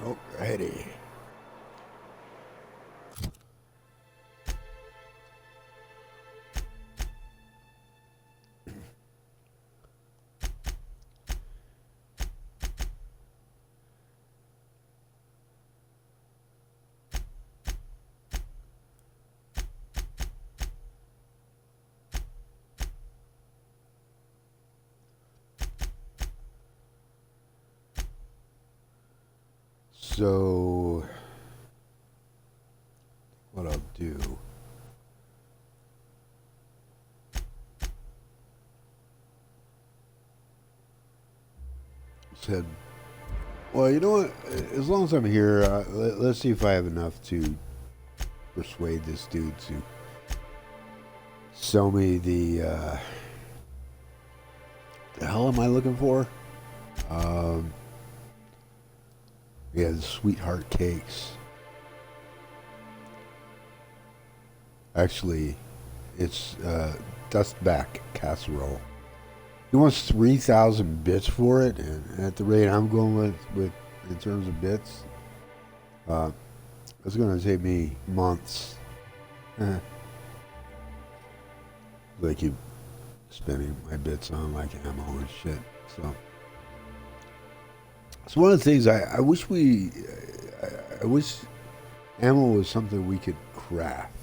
Alrighty. So, what I'll do. Said, well, you know what? As long as I'm here, let's see if I have enough to persuade this dude to sell me the hell am I looking for? Yeah, the sweetheart cakes. Actually, it's dustback casserole. He wants 3,000 bits for it, and at the rate I'm going with in terms of bits, it's going to take me months. I keep spending my bits on like ammo and shit. So it's one of the things I wish I wish ammo was something we could craft.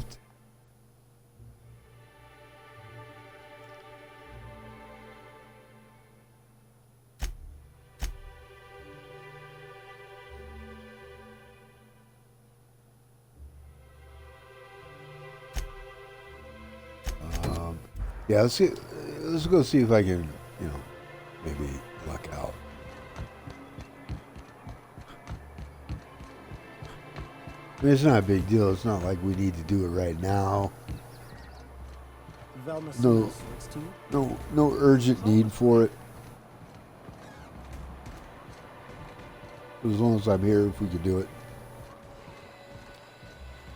Yeah, let's see. Let's go see if I can, you know, maybe luck out. I mean, it's not a big deal. It's not like we need to do it right now. No urgent need for it. As long as I'm here, if we could do it,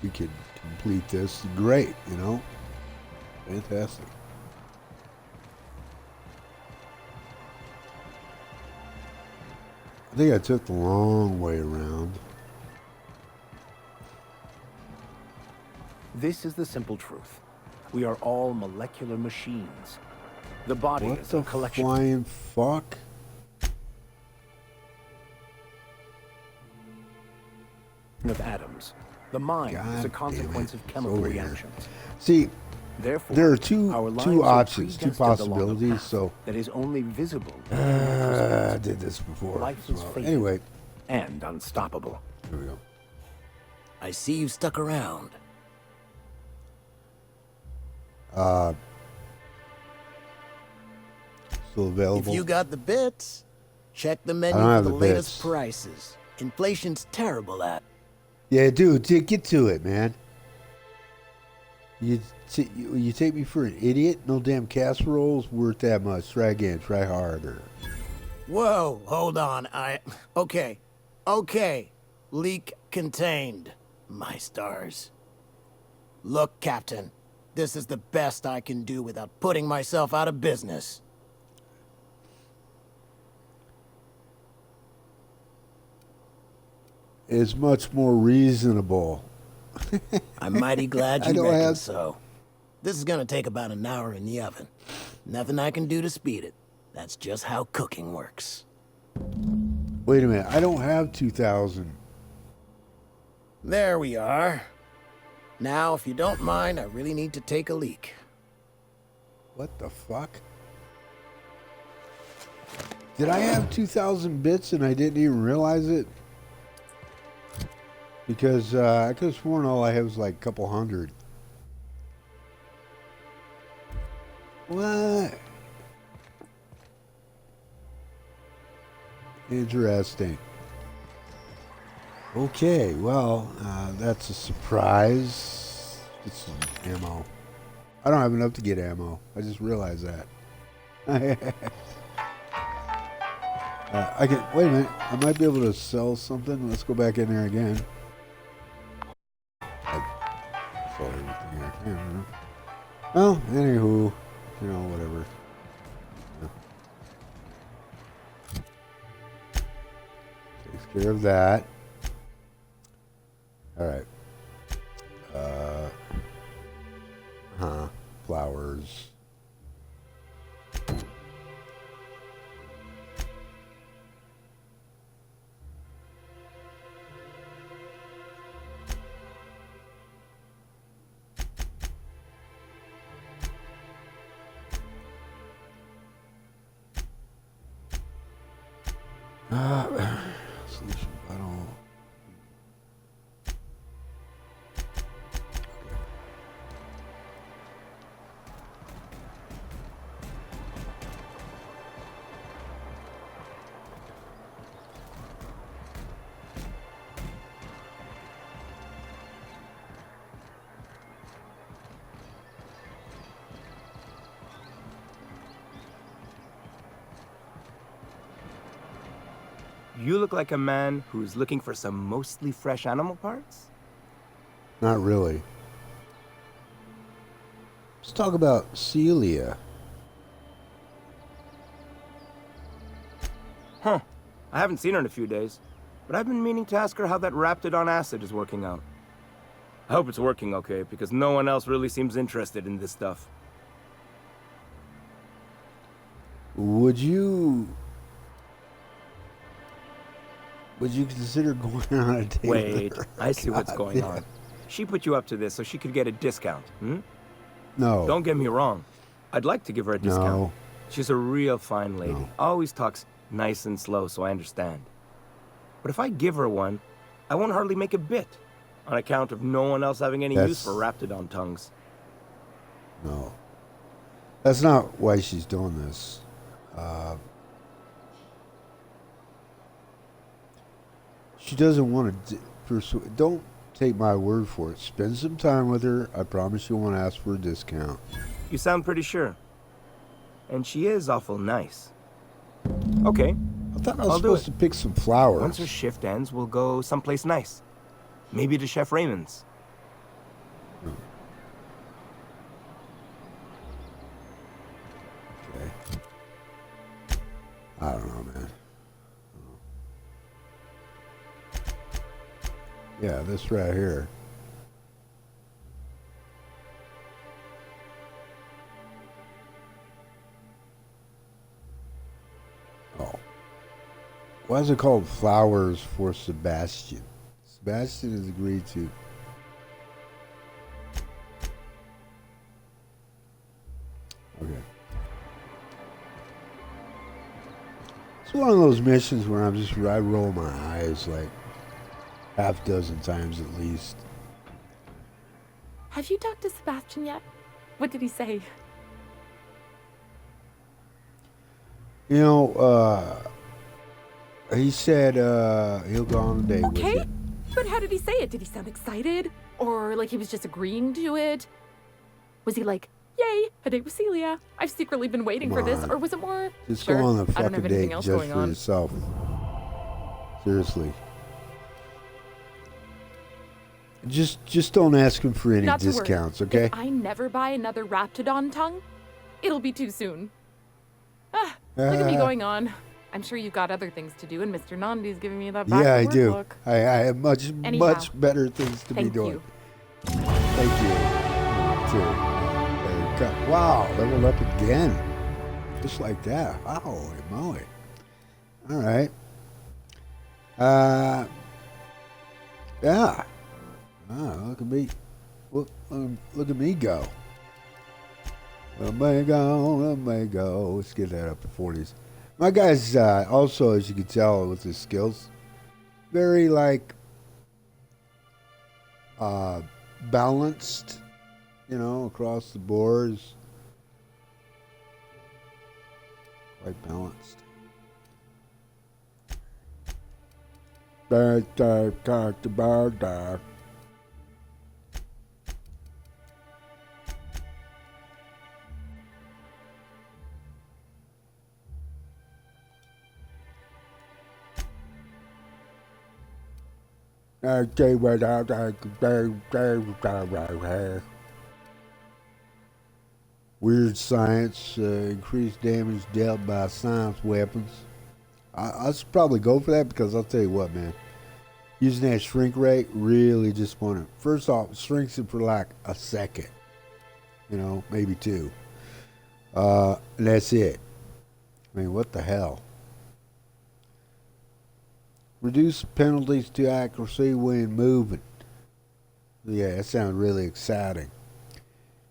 we could complete this. Great, you know, fantastic. I think I took the long way around. This is the simple truth. We are all molecular machines. The body is a collection. What the flying fuck? Of atoms. The mind is a consequence of chemical reactions. See, therefore, there are two options, two possibilities. So that is only visible. I did this before. Life is fated anyway, and unstoppable. Here we go. I see you stuck around. Still available. If you got the bits, check the menu for the latest prices. Inflation's terrible at. Yeah, dude, get to it, man. You take me for an idiot? No damn casserole's worth that much. Try again. Try harder. Whoa, hold on. Okay. Leak contained. My stars. Look, Captain. This is the best I can do without putting myself out of business. It's much more reasonable. I'm mighty glad you reckon so. This is gonna take about an hour in the oven. Nothing I can do to speed it. That's just how cooking works. Wait a minute. I don't have 2,000. There we are. Now, if you don't mind, I really need to take a leak. What the fuck? Did I have 2,000 bits and I didn't even realize it? Because I could have sworn all I had was like a couple hundred. What? Interesting. Okay, well, that's a surprise. Get some ammo. I don't have enough to get ammo. I just realized that. I can, wait a minute. I might be able to sell something. Let's go back in there again. I sold everything I can. Well, anywho, you know, whatever. Yeah. Takes care of that. Solution bottle. You look like a man who's looking for some mostly fresh animal parts? Not really. Let's talk about Celia. Huh. I haven't seen her in a few days, but I've been meaning to ask her how that Raptidon acid is working out. I hope it's working okay, because no one else really seems interested in this stuff. Would you consider going on a date Wait, with her? I see what's God, going yeah. on. She put you up to this so she could get a discount, hmm? No. Don't get me wrong. I'd like to give her a discount. No. She's a real fine lady. No. Always talks nice and slow, so I understand. But if I give her one, I won't hardly make a bit, on account of no one else having any use for Raptidon tongues. No. That's not why she's doing this. She doesn't want to pursue. Don't take my word for it. Spend some time with her. I promise you won't ask for a discount. You sound pretty sure. And she is awful nice. Okay, I thought I was I'll do supposed it. to pick some flowers. once her shift ends, we'll go someplace nice. Maybe to Chef Raymond's. Okay. I don't know, man. Yeah, this right here. Oh. Why is it called Flowers for Sebastian? Sebastian has agreed to. Okay. It's one of those missions where I roll my eyes like half dozen times at least. Have you talked to Sebastian yet? What did he say? You know, he said he'll go on a date with Okay, you. but how did he say it? Did he sound excited? Or like he was just agreeing to it? Was he like, yay, a date with Celia? I've secretly been waiting for this. on. Or was it more, Just sure, go on the I don't fucking have anything date else just going for on. yourself. Seriously. Just don't ask him for any Not to worry. discounts, okay? If I never buy another Raptidon tongue, it'll be too soon. Ah, look at me going on. I'm sure you've got other things to do, and Mr. Nandi's giving me that back Yeah, I to work do. look. I have much Anyhow, better things to be thank doing. you. Thank you. Too. Wow, leveled up again. Just like that. Holy moly. All right. Yeah. Look at me. Look at me go. Let me go. Let's get that up to 40s. My guy's also, as you can tell with his skills, very like balanced, you know, across the boards. Quite balanced. Weird science, increased damage dealt by science weapons. I should probably go for that because I'll tell you what, man. Using that shrink rate, really disappointing. First off, it shrinks it for like a second. You know, maybe two. And that's it. I mean, what the hell? Reduce penalties to accuracy when moving. Yeah, that sounds really exciting.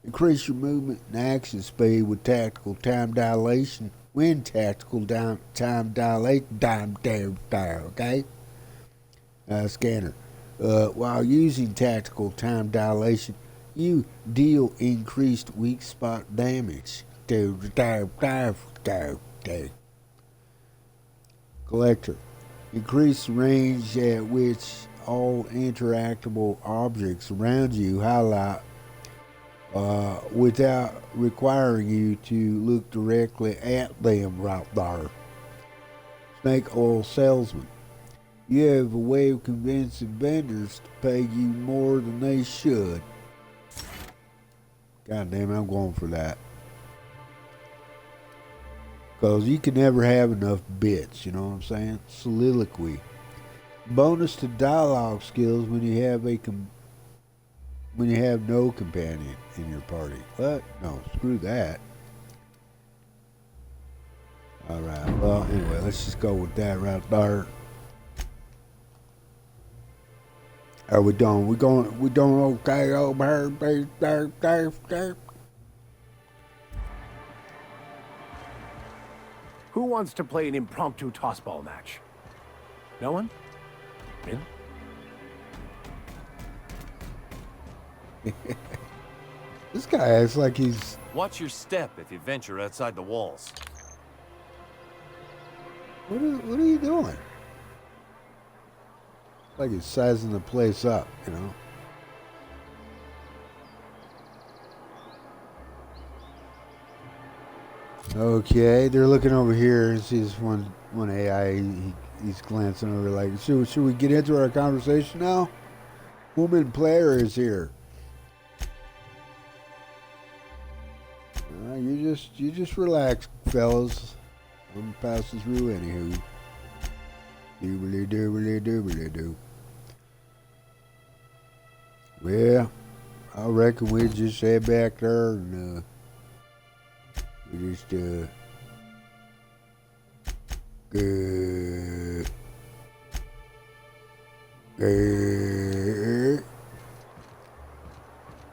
Increase your movement and action speed with tactical time dilation. when tactical time dilation okay? Scanner. While using tactical time dilation, you deal increased weak spot damage. Collector. Increase the range at which all interactable objects around you highlight without requiring you to look directly at them right there. Snake oil salesman. You have a way of convincing vendors to pay you more than they should. God damn it, I'm going for that. Because you can never have enough bits, you know what I'm saying? Soliloquy. Bonus to dialogue skills when you have no companion in your party. What? No, screw that. Alright, well anyway, let's just go with that right there. Are we done? We doing okay over here? Who wants to play an impromptu tossball match? No one? Really? This guy acts like he's... Watch your step if you venture outside the walls. What are you doing? Like he's sizing the place up, you know? Okay, they're looking over here and sees one AI. He's glancing over like, should we get into our conversation now? Woman player is here. You just relax, fellas. I'm passing through anywho. Doobly-doobly-doobly-doo. Well, I reckon we just head back there and we just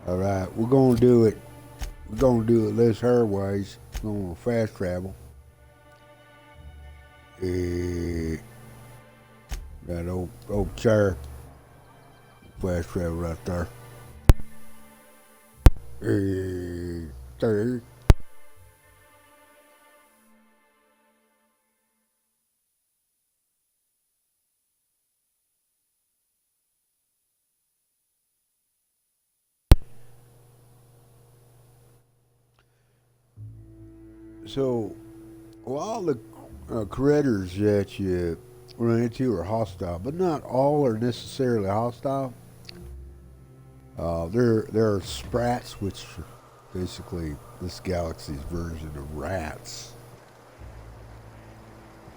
all right, we're gonna do it. We're gonna do it less her ways. We're gonna fast travel. That old chair. Fast travel right there. There. So, all the critters that you run into are hostile, but not all are necessarily hostile. There are sprats, which are basically this galaxy's version of rats.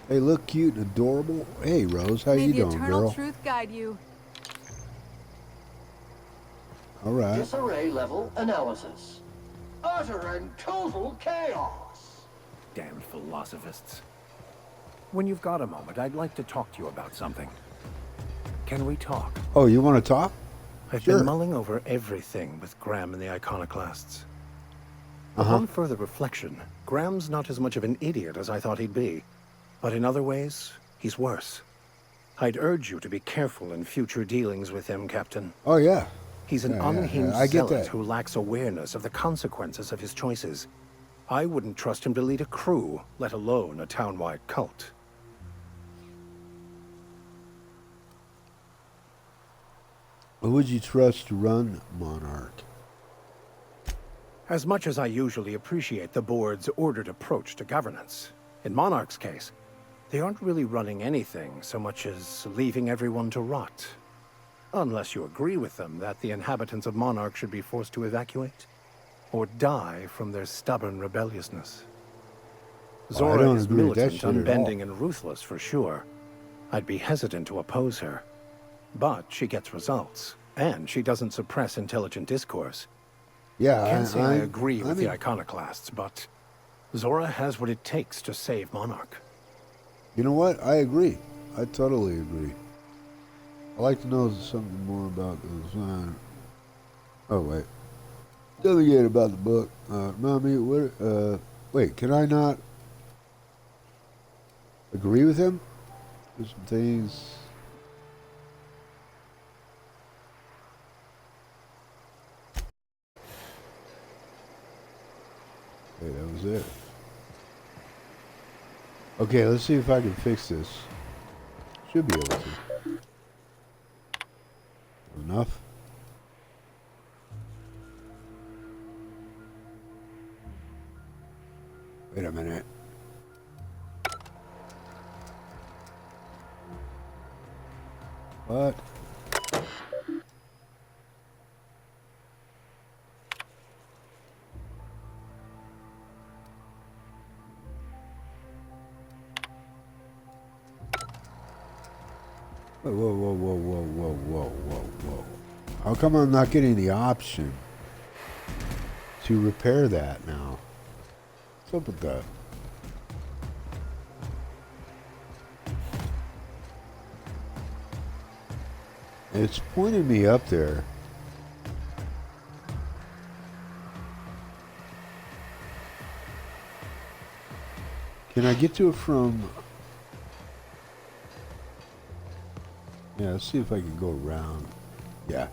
They look cute and adorable. Hey, Rose, how you doing, girl? Truth guide you. All right. Disarray level analysis. Utter and total chaos. Damn philosophists. When you've got a moment, I'd like to talk to you about something. Can we talk? Oh, you want to talk? I've Sure. been mulling over everything with Graham and the Iconoclasts. Upon further reflection, Graham's not as much of an idiot as I thought he'd be. But in other ways, he's worse. I'd urge you to be careful in future dealings with him, Captain. Oh, yeah. He's an unhinged I get zealot that. who lacks awareness of the consequences of his choices. I wouldn't trust him to lead a crew, let alone a town-wide cult. Who would you trust to run Monarch? As much as I usually appreciate the board's ordered approach to governance, in Monarch's case, they aren't really running anything so much as leaving everyone to rot. Unless you agree with them that the inhabitants of Monarch should be forced to evacuate, or die from their stubborn rebelliousness. Zora is militant, unbending, and ruthless for sure. I'd be hesitant to oppose her. But she gets results, and she doesn't suppress intelligent discourse. Yeah, Can't say I agree with the Iconoclasts, but Zora has what it takes to save Monarch. You know what? I agree. I totally agree. I'd like to know something more about the Oh, wait. Tell me again about the book. Mommy, what, wait, can I not agree with him. There's some things. Okay, that was it. Okay, let's see if I can fix this. Should be able to. Enough. Wait a minute. What? Whoa, whoa, whoa, whoa, whoa, whoa, whoa, whoa, whoa. How come I'm not getting the option to repair that now? What's up with that? It's pointing me up there. Can I get to it from... Yeah, let's see if I can go around. Yeah.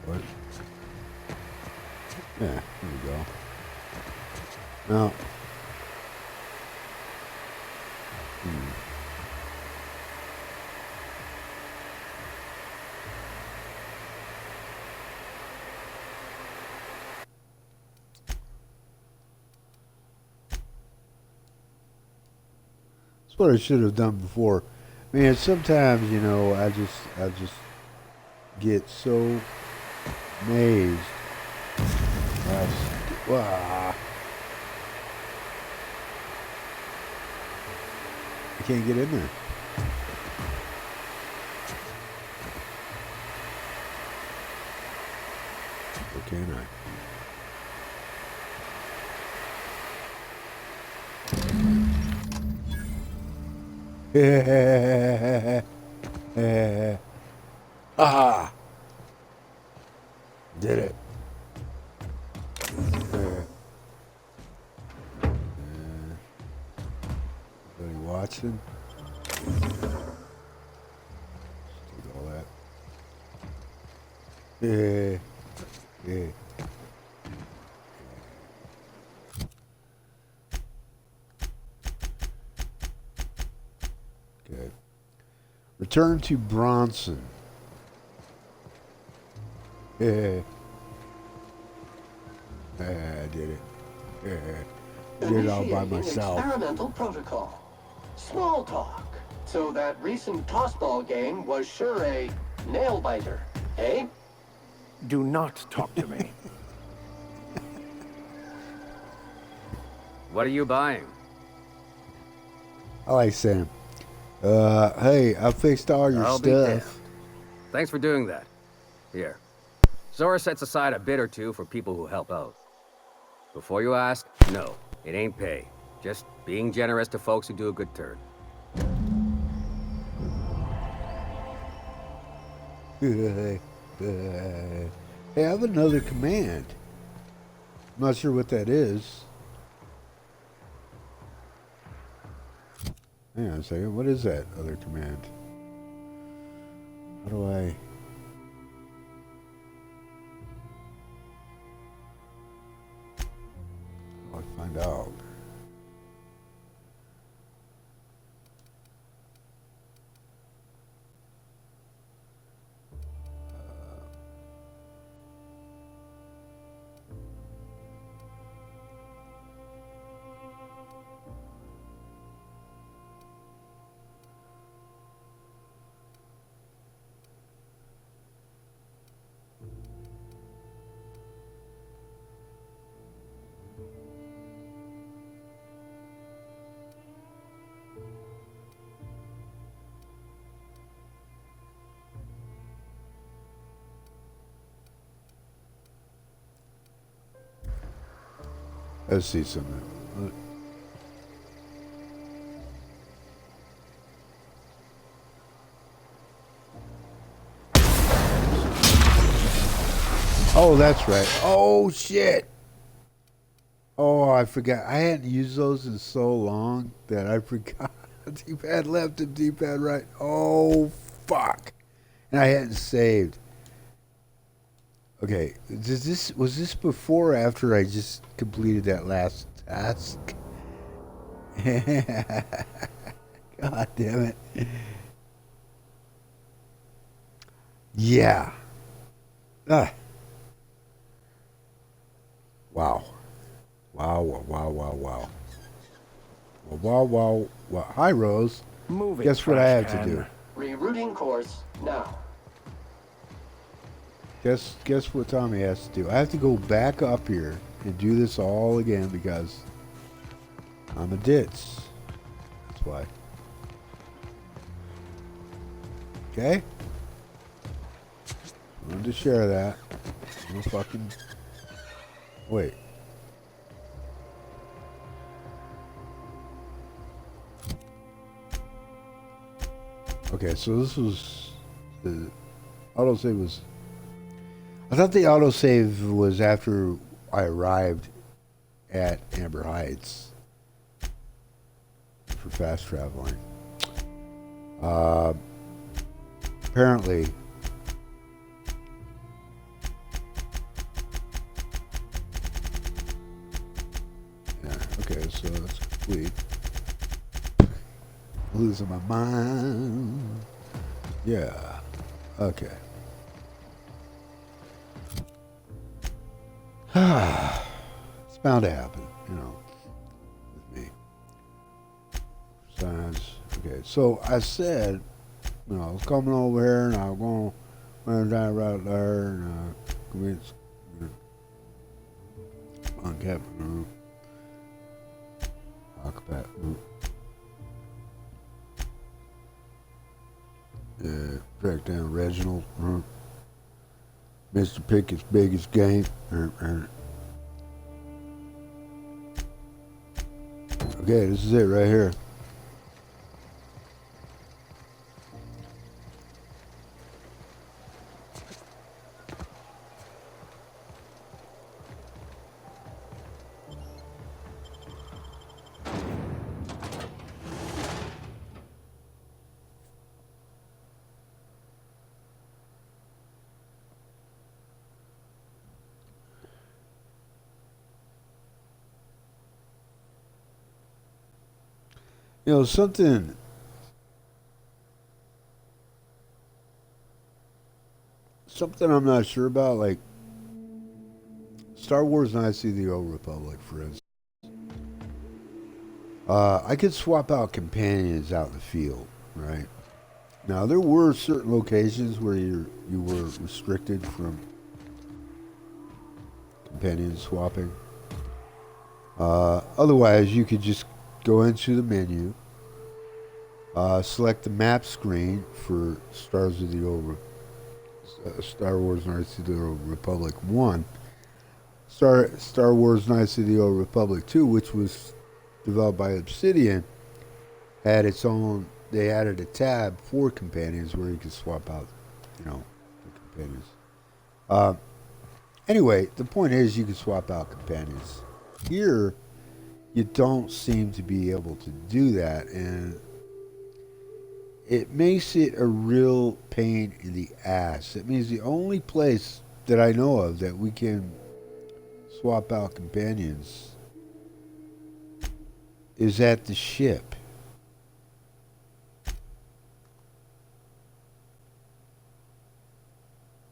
What? Yeah, there we go. Now... That's what I should have done before. Man, sometimes, you know, I just get so amazed. Wow. I can't get in there. Or can I? Ah! Did it. Anybody watching? Take all that. Yeah. Okay. Return to Bronson. I did it. Did it all by myself. Experimental protocol. Small talk. So that recent tossball game was sure a nail biter, eh? Do not talk to me. What are you buying? I like Sam. Hey, I fixed all your I'll be damned. stuff. Thanks for doing that. Here. Zora sets aside a bit or two for people who help out. Before you ask, no, it ain't pay. Just being generous to folks who do a good turn. Hey, I have another command. I'm not sure what that is. Hang on a second. What is that other command? How do I... I'll find out. Let's see something. Oh, that's right. Oh, shit. Oh, I forgot. I hadn't used those in so long that I forgot. D-pad left and D-pad right. Oh, fuck. And I hadn't saved. Okay, was this before or after I just completed that last task? God damn it. Yeah. Ah. Wow. Wow, wow, wow, wow, wow. Wow, wow, wow. Hi, Rose. Moving Guess what I have trash to can. do? Rerouting course now. Guess what Tommy has to do? I have to go back up here and do this all again because I'm a ditz. That's why. Okay? I wanted to share that. No fucking... Wait. Okay, so this was... The autosave was... I thought the autosave was after I arrived at Amber Heights for fast traveling. Apparently, yeah, okay, so that's complete. Losing my mind. Yeah, okay. It's bound to happen, you know, with me. Besides, okay, so I said, you know, I was coming over here and I was going to drive right there and commit, on Captain, track down Reginald, Mr. Pickett's biggest game. Okay, this is it right here. You know, something I'm not sure about, like Star Wars Knights of the Old Republic, for instance. I could swap out companions out in the field, right? Now, there were certain locations where you were restricted from companion swapping. Otherwise, you could just go into the menu, select the map screen for Star Wars Knights of the Old Republic 1, Star Wars Knights of the Old Republic 2, which was developed by Obsidian, had its own, they added a tab for companions where you could swap out, you know, the companions. Anyway, the point is you can swap out companions. Here, you don't seem to be able to do that, and it makes it a real pain in the ass. It means the only place that I know of that we can swap out companions is at the ship.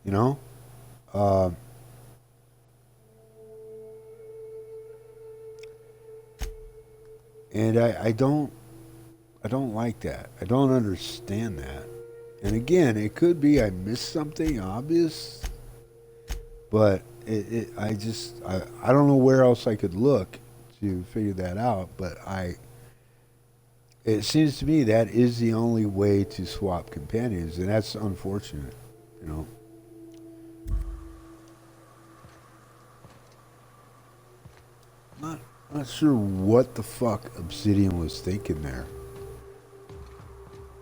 You know? And I don't like that. I don't understand that. And again, it could be I missed something obvious, but I don't know where else I could look to figure that out, but it seems to me that is the only way to swap companions, and that's unfortunate, you know. Not sure what the fuck Obsidian was thinking there.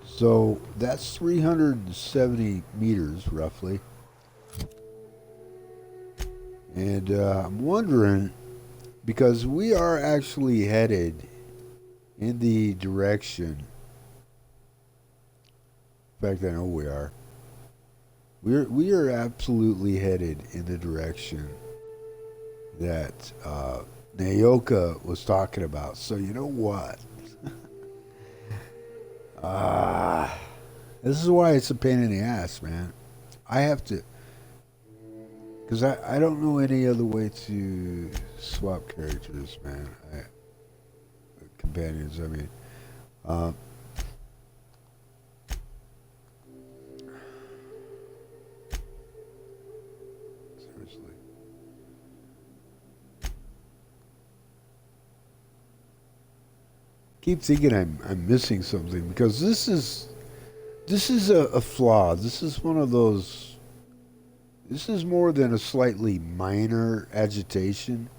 So that's 370 meters roughly. And I'm wondering because we are actually headed in the direction. In fact, I know we are. We are absolutely headed in the direction that Nyoka was talking about. So you know what? This is why it's a pain in the ass, man. I have to, because I don't know any other way to swap characters, man. Companions, I mean. Seriously. Keep thinking I'm missing something, because this is a flaw. This is one of those. This is more than a slightly minor agitation.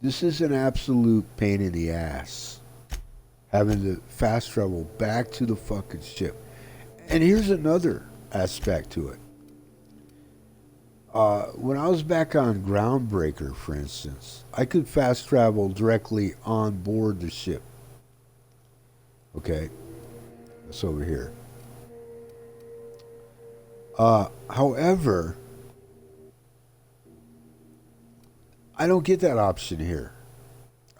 This is an absolute pain in the ass. Having to fast travel back to the fucking ship. And here's another aspect to it. When I was back on Groundbreaker, for instance, I could fast travel directly on board the ship. Okay, that's over here. However, I don't get that option here.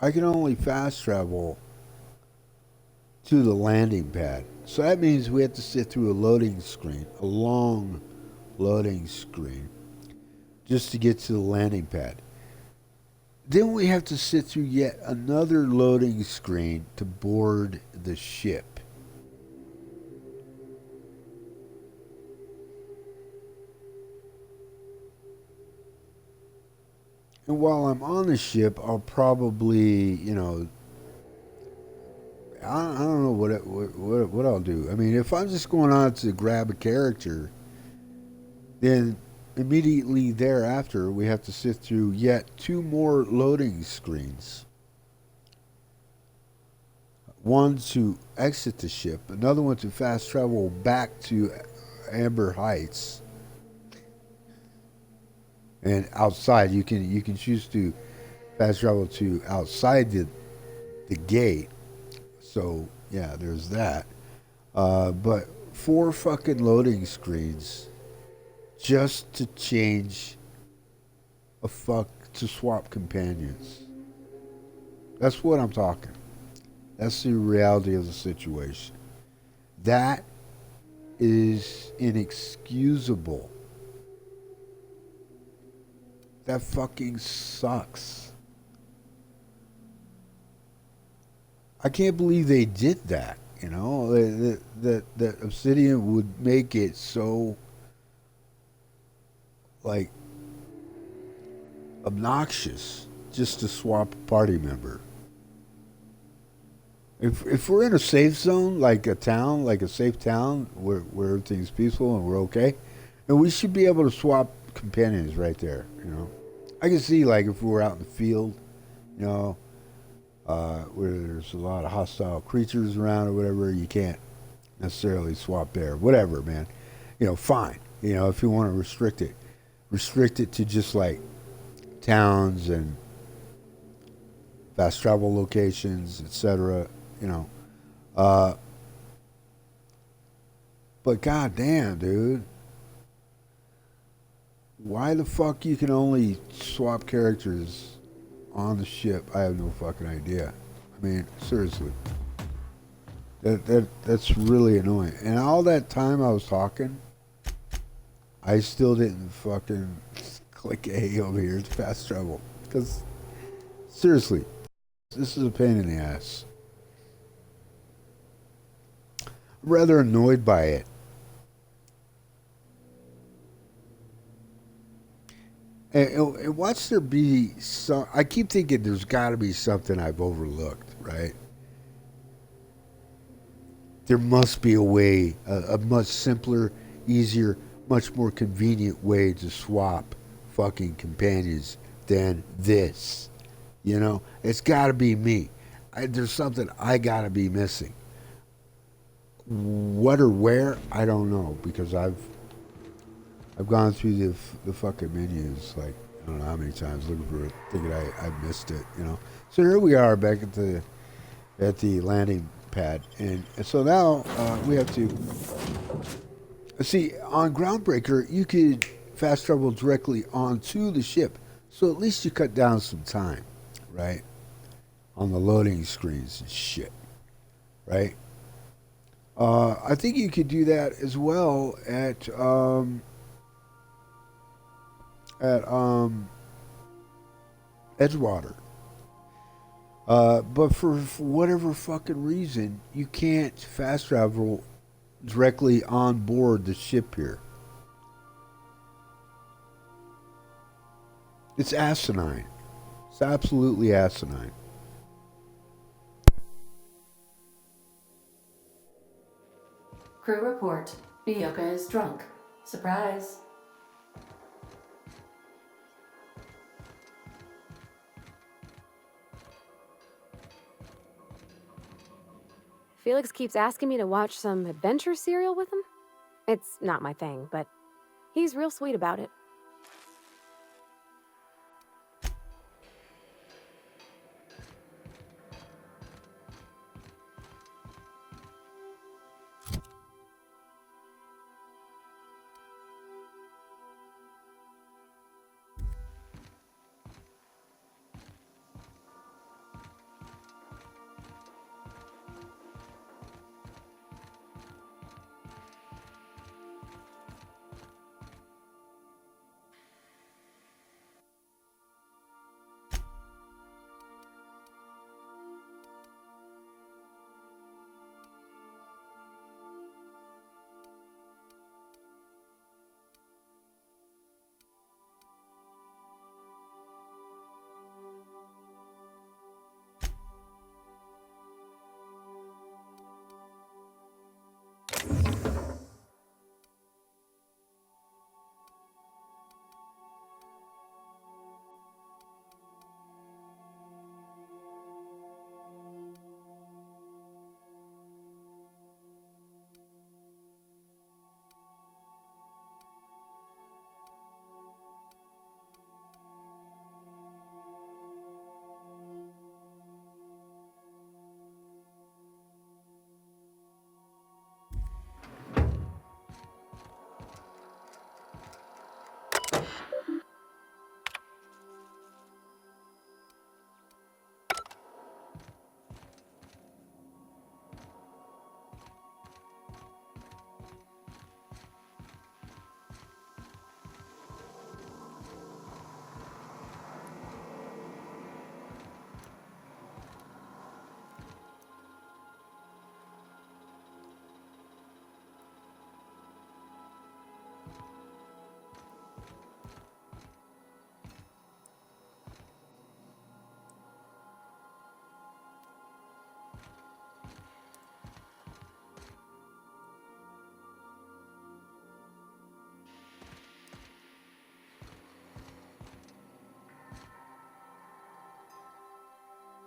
I can only fast travel to the landing pad. So that means we have to sit through a loading screen, a long loading screen, just to get to the landing pad. Then we have to sit through yet another loading screen to board the ship. And while I'm on the ship, I'll probably, you know, I don't know what I'll do. I mean, if I'm just going on to grab a character, then immediately thereafter we have to sit through yet 2 more loading screens. One to exit the ship, another one to fast travel back to Amber Heights. And outside, you can choose to fast travel to outside the gate. So yeah, there's that. But 4 fucking loading screens just to change to swap companions. That's what I'm talking. That's the reality of the situation. That is inexcusable. That fucking sucks. I can't believe they did that, you know, that Obsidian would make it so, like, obnoxious just to swap a party member. If we're in a safe zone, like a town, like a safe town where everything's peaceful and we're okay, and we should be able to swap companions right there, you know. I can see, like, if we were out in the field, you know, where there's a lot of hostile creatures around or whatever, you can't necessarily swap there. Whatever, man. You know, fine. You know, if you want to restrict it to just, like, towns and fast travel locations, etc., you know. But goddamn, dude. Why the fuck you can only swap characters on the ship? I have no fucking idea. I mean, seriously. That's really annoying. And all that time I was talking, I still didn't fucking click A over here to fast travel. Because, seriously, this is a pain in the ass. I'm rather annoyed by it. And watch there be some. I keep thinking there's got to be something I've overlooked, right? There must be a way, a much simpler, easier, much more convenient way to swap fucking companions than this. You know, it's got to be me. There's something I got to be missing. What or where, I don't know, because I've gone through the fucking menus like I don't know how many times looking for it, thinking I missed it, you know. So here we are back at the landing pad, and so now we have to see on Groundbreaker you could fast travel directly onto the ship, so at least you cut down some time, right? On the loading screens and shit, right? I think you could do that as well at Edgewater. But for whatever fucking reason, you can't fast travel directly on board the ship here. It's asinine. It's absolutely asinine. Crew report. Nyoka is drunk. Surprise. Felix keeps asking me to watch some adventure serial with him. It's not my thing, but he's real sweet about it.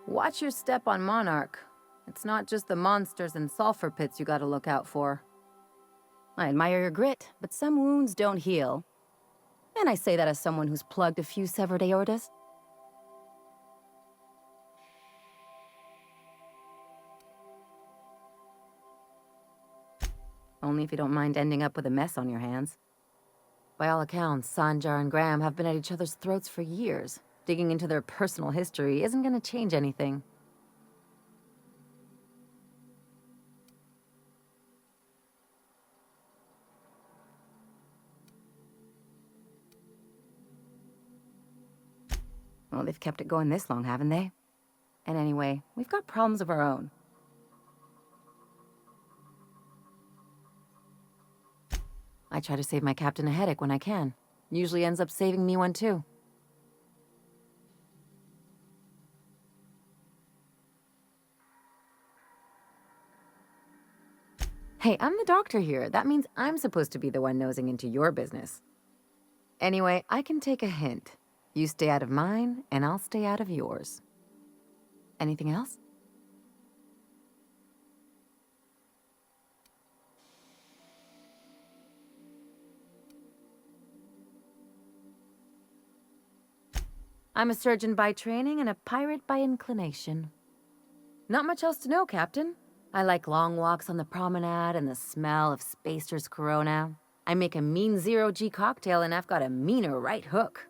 Watch your step on Monarch. It's not just the monsters and sulfur pits you gotta look out for. I admire your grit, but some wounds don't heal. And I say that as someone who's plugged a few severed aortas. Only if you don't mind ending up with a mess on your hands. By all accounts, Sanjar and Graham have been at each other's throats for years. Digging into their personal history isn't gonna change anything. Well, they've kept it going this long, haven't they? And anyway, we've got problems of our own. I try to save my captain a headache when I can. Usually ends up saving me one too. Hey, I'm the doctor here. That means I'm supposed to be the one nosing into your business. Anyway, I can take a hint. You stay out of mine, and I'll stay out of yours. Anything else? I'm a surgeon by training and a pirate by inclination. Not much else to know, Captain. I like long walks on the promenade and the smell of Spacer's Corona. I make a mean zero-G cocktail and I've got a meaner right hook.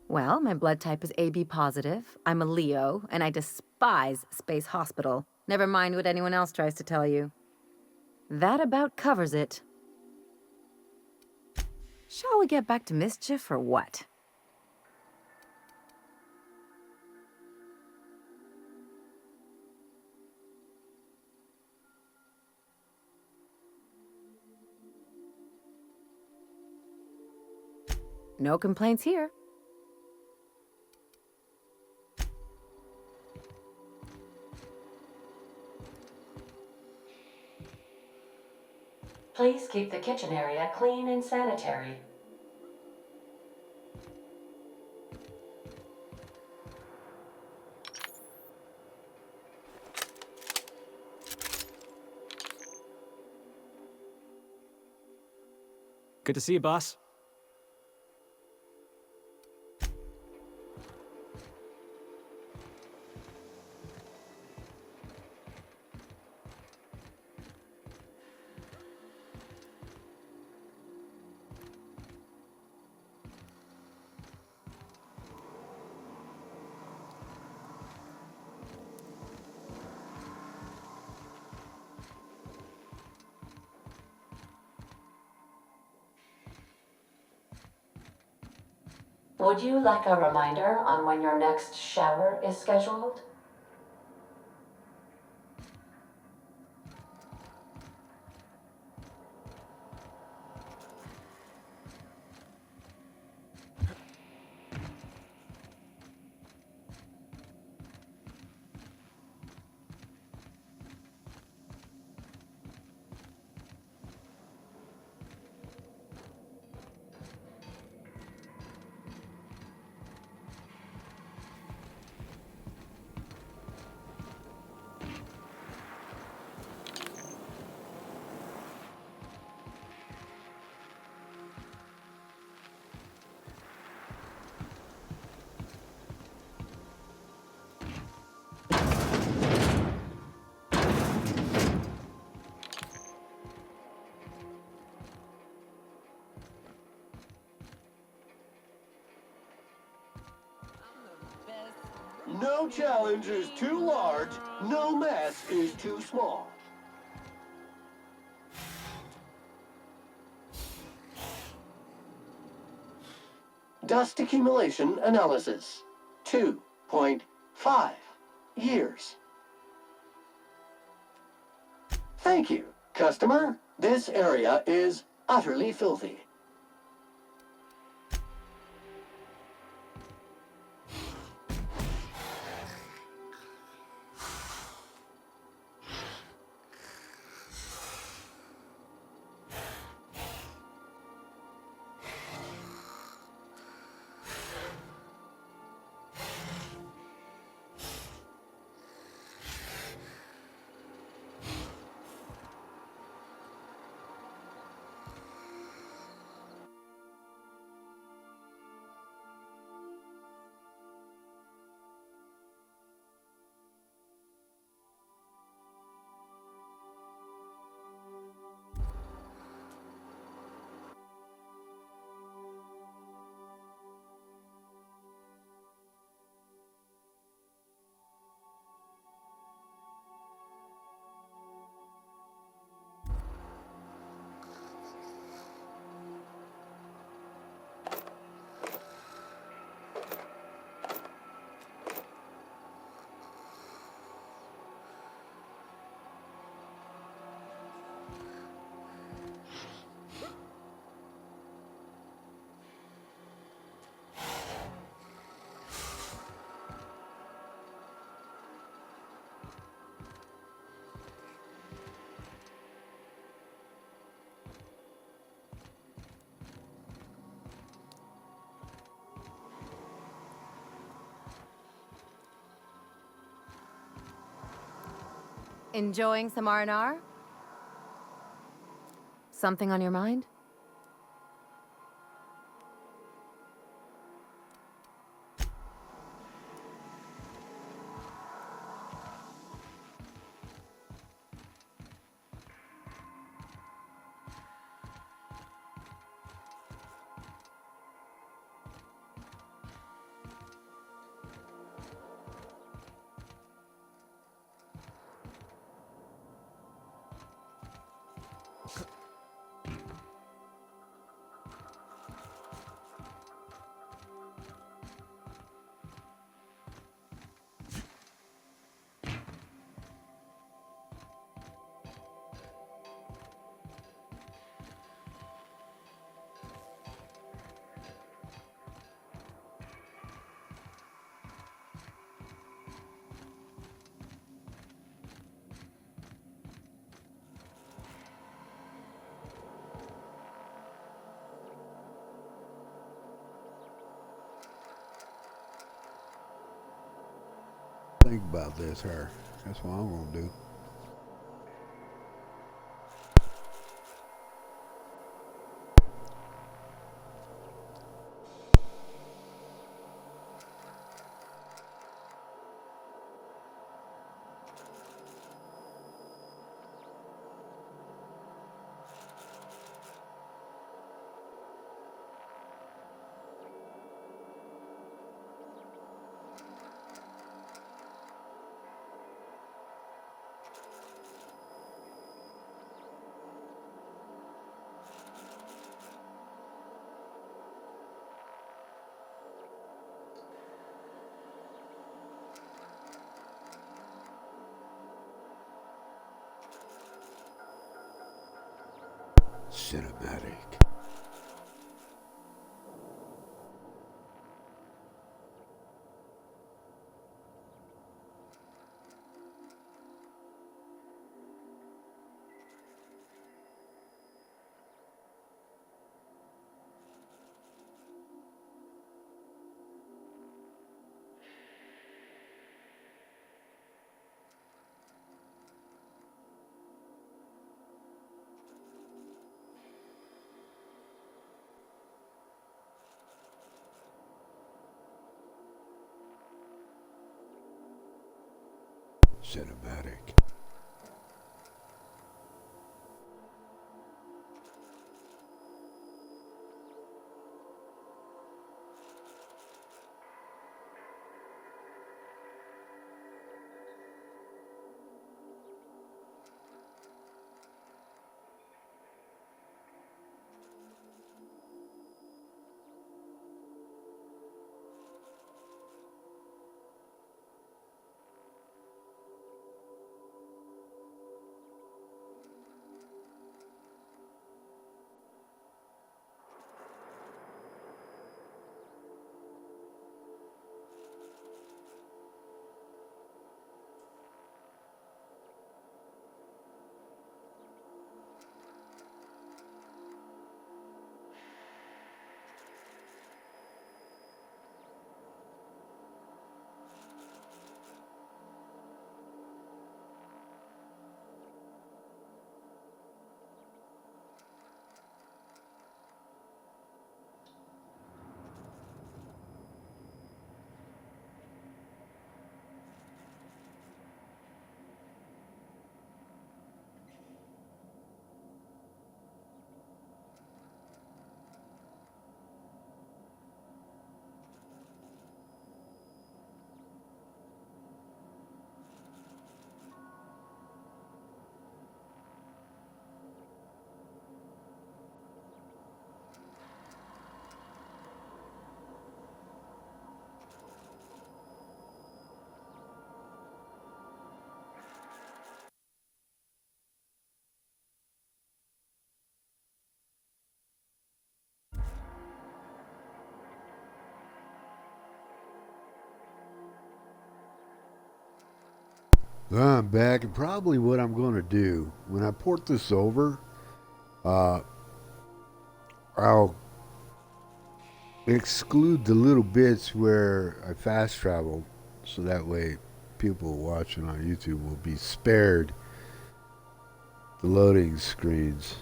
Well, my blood type is AB positive, I'm a Leo, and I despise Space Hospital. Never mind what anyone else tries to tell you. That about covers it. Shall we get back to mischief or what? No complaints here. Please keep the kitchen area clean and sanitary. Good to see you, boss. Would you like a reminder on when your next shower is scheduled? No challenge is too large, no mess is too small. Dust accumulation analysis. 2.5 years. Thank you, customer. This area is utterly filthy. Enjoying some R&R? Something on your mind? Think about this, her. That's what I'm gonna do. Cinematic. Cinematic. I'm back, and probably what I'm going to do when I port this over, I'll exclude the little bits where I fast travel, so that way people watching on YouTube will be spared the loading screens.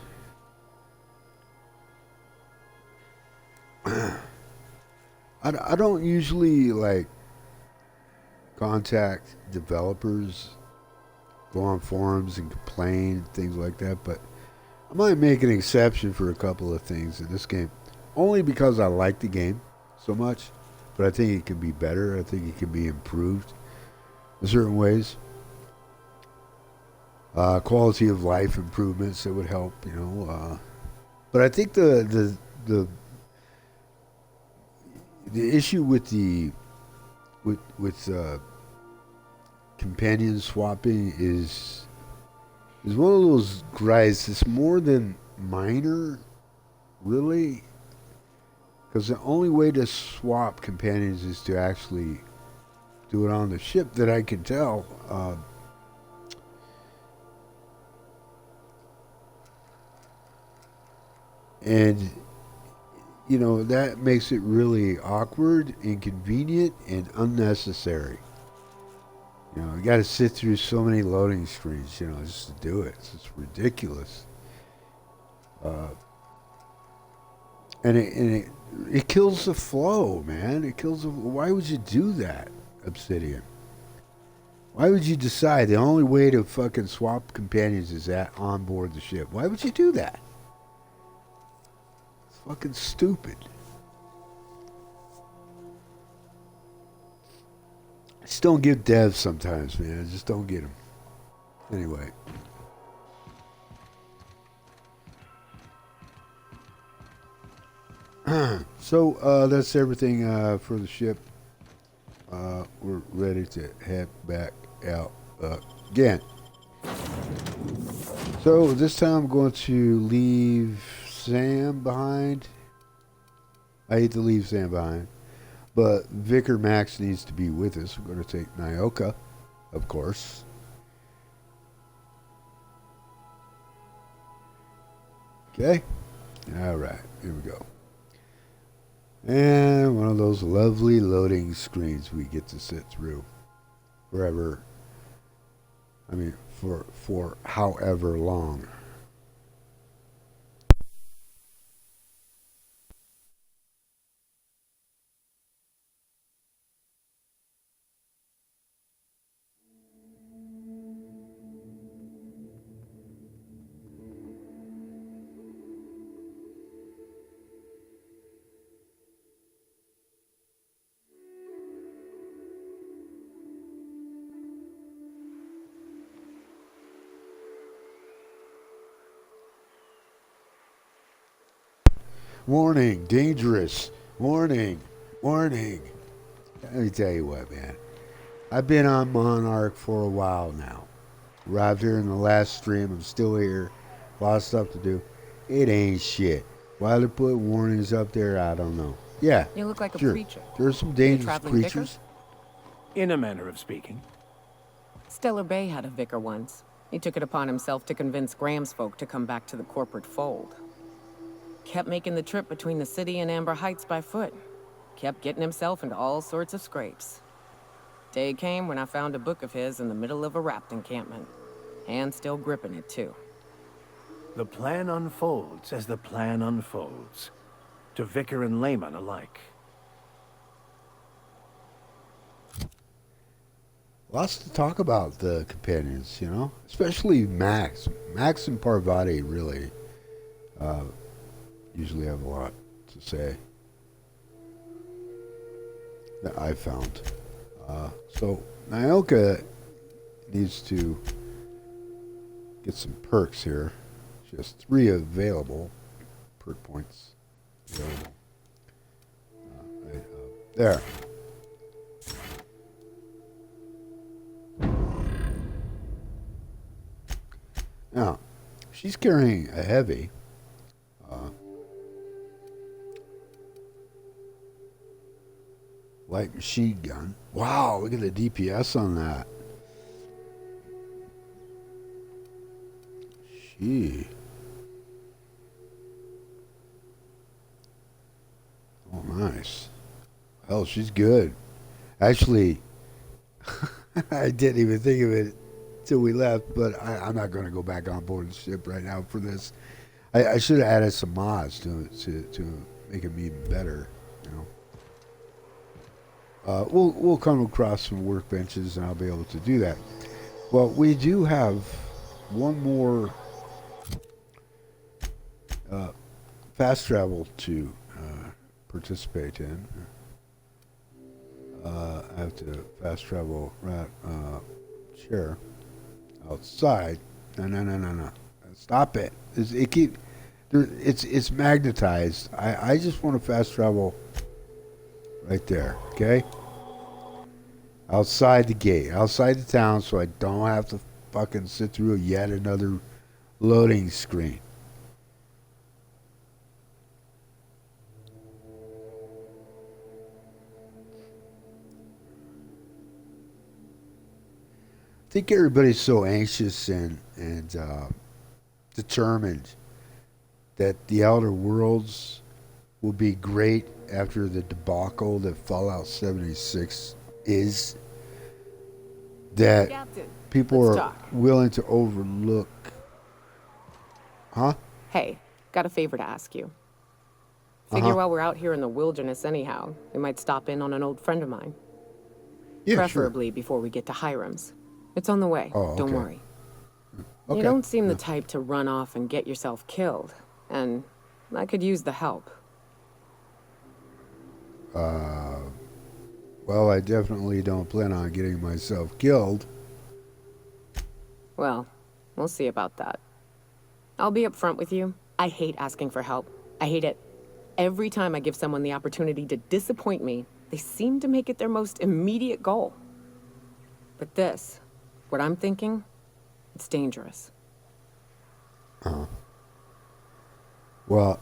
I don't usually like contact developers, go on forums and complain, things like that, but I might make an exception for a couple of things in this game. Only because I like the game so much, but I think it can be better. I think it can be improved in certain ways. Quality of life improvements that would help, you know. But I think the issue with companion swapping is one of those gripes. It's more than minor, really, because the only way to swap companions is to actually do it on the ship, that I can tell. And, you know, that makes it really awkward, inconvenient, and unnecessary. You know, you got to sit through so many loading screens, you know, just to do it. It's ridiculous. And it kills the flow, man. It kills the... Why would you do that, Obsidian? Why would you decide the only way to fucking swap companions is on board the ship? Why would you do that? Fucking stupid. I just don't get devs sometimes, man. I just don't get them. Anyway. So, that's everything for the ship. We're ready to head back out again. So, this time I'm going to leave Sam behind. I hate to leave Sam behind, but Vicar Max needs to be with us. We're going to take Nyoka, of course. Okay. All right. Here we go. And one of those lovely loading screens we get to sit through forever. I mean, for however long. Warning, dangerous. Warning, warning. Let me tell you what, man. I've been on Monarch for a while now. Arrived here in the last stream. I'm still here. A lot of stuff to do. It ain't shit. Why they put warnings up there, I don't know. Yeah, you look like sure. A preacher. There's some dangerous creatures. In a manner of speaking. Stellar Bay had a vicar once. He took it upon himself to convince Graham's folk to come back to the corporate fold. Kept making the trip between the city and Amber Heights by foot. Kept getting himself into all sorts of scrapes. Day came when I found a book of his in the middle of a raft encampment. And still gripping it, too. The plan unfolds as the plan unfolds. To vicar and layman alike. Lots to talk about the companions, you know? Especially Max. Max and Parvati really usually have a lot to say that I found. So Nyoka needs to get some perks here. She has 3 available perk points available. There. Now, she's carrying a heavy. Light machine gun. Wow, look at the DPS on that. Gee. Oh, nice. Hell, she's good. Actually, I didn't even think of it till we left, but I'm not going to go back on board the ship right now for this. I should have added some mods to make them even better, you know. We'll come across some workbenches, and I'll be able to do that. Well, we do have one more fast travel to participate in. I have to fast travel right chair outside. No. Stop it. It's magnetized. I just want to fast travel right there, okay? Outside the gate, outside the town, so I don't have to fucking sit through yet another loading screen. I think everybody's so anxious and determined that the Outer Worlds will be great after the debacle that Fallout 76 is, that Captain, people let's are talk. willing to overlook. Huh? Hey, got a favor to ask you. Figure while we're out here in the wilderness anyhow, we might stop in on an old friend of mine. Yeah, Preferably before we get to Hiram's. It's on the way. Oh, Don't okay. worry. Okay. You don't seem the type to run off and get yourself killed, and I could use the help. Well, I definitely don't plan on getting myself killed. Well, we'll see about that. I'll be upfront with you. I hate asking for help. I hate it. Every time I give someone the opportunity to disappoint me, they seem to make it their most immediate goal. But this, what I'm thinking, it's dangerous. Well,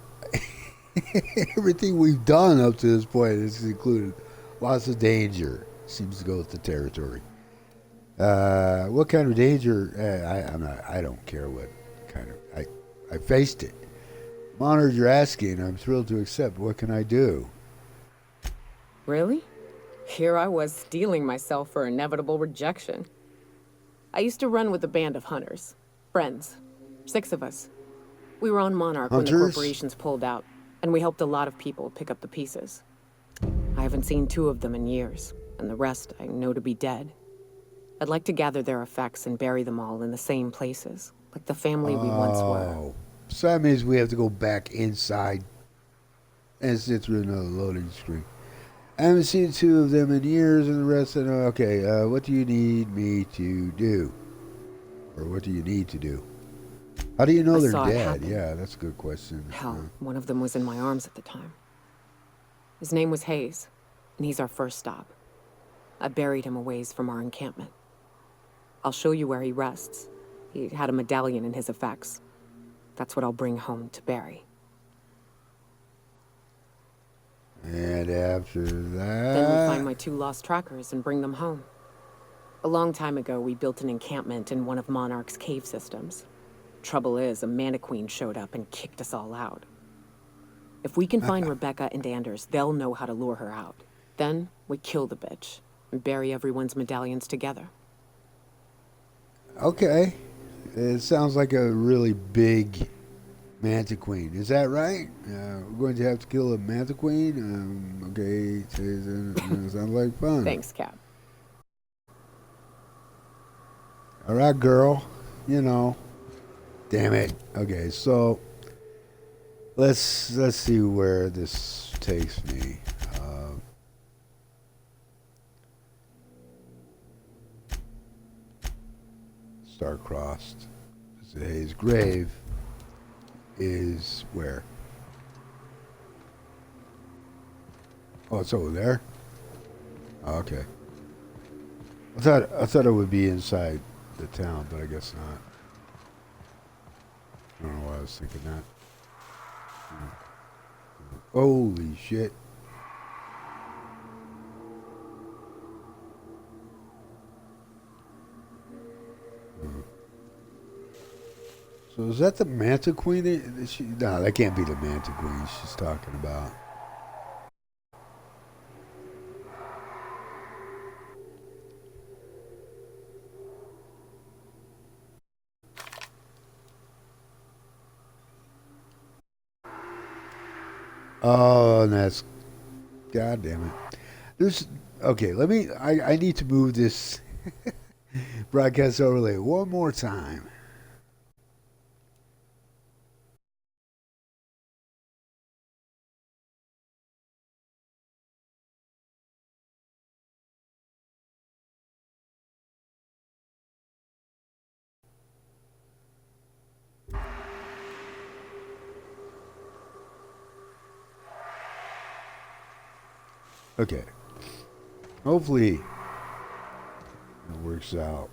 everything we've done up to this point has included lots of danger. Seems to go with the territory. What kind of danger? I don't care what kind of. I faced it. Monarch, you're asking. I'm thrilled to accept. What can I do? Really? Here I was steeling myself for inevitable rejection. I used to run with a band of hunters. Friends. 6 of us. We were on Monarch when the corporations pulled out, and we helped a lot of people pick up the pieces. I haven't seen 2 of them in years, and the rest I know to be dead. I'd like to gather their effects and bury them all in the same places, like the family we once were. So that means we have to go back inside and sit through another loading screen. I haven't seen 2 of them in years, and the rest I know. Okay, what do you need me to do? Or what do you need to do? How do you know they're dead? Yeah, that's a good question. Hell, one of them was in my arms at the time. His name was Hayes, and he's our first stop. I buried him a ways from our encampment. I'll show you where he rests. He had a medallion in his effects. That's what I'll bring home to Barry. And after that... Then we find my 2 lost trackers and bring them home. A long time ago, we built an encampment in one of Monarch's cave systems. Trouble is, a Mantiqueen showed up and kicked us all out. If we can find Rebecca and Anders, they'll know how to lure her out. Then, we kill the bitch and bury everyone's medallions together. Okay. It sounds like a really big Mantiqueen. Is that right? We're going to have to kill a Mantiqueen? Okay. Sounds like fun. Thanks, Cap. All right, girl. You know. Damn it. Okay, so let's see where this takes me. Star-crossed. His grave is where? Oh, it's over there? Oh, okay. I thought it would be inside the town, but I guess not. I don't know why I was thinking that. Holy shit. So is that the Mantiqueen? No, that can't be the Mantiqueen she's talking about. Oh, and that's... God damn it. There's... Okay, let me... I need to move this broadcast overlay one more time. Okay. Hopefully it works out.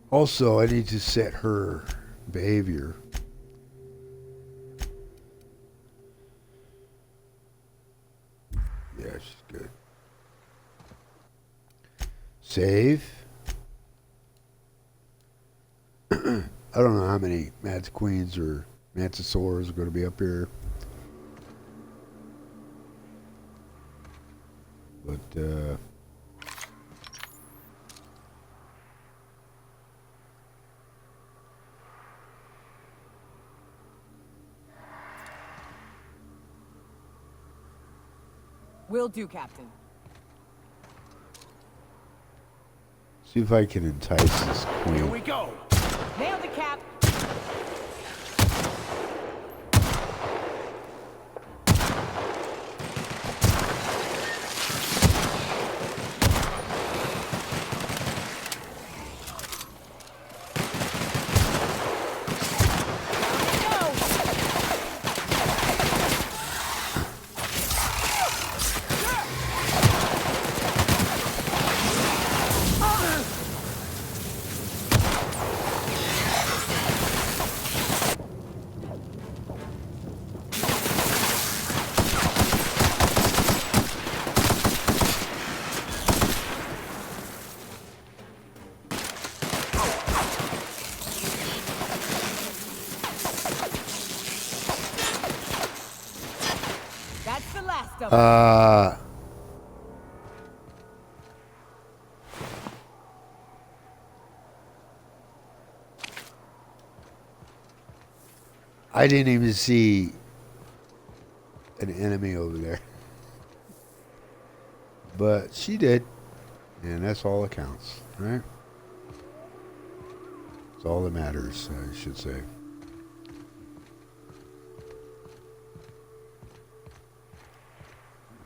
Also, I need to set her behavior. Yeah, she's good. Save. I don't know how many Mad Queens or Mantisaurs are going to be up here. But, Will do, Captain. see if I can entice this queen. Here we go. Nailed it, Cap. I didn't even see an enemy over there. But she did. And that's all that counts, right? It's all that matters, I should say.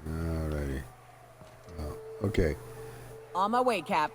Alrighty. Oh, okay. On my way, Cap.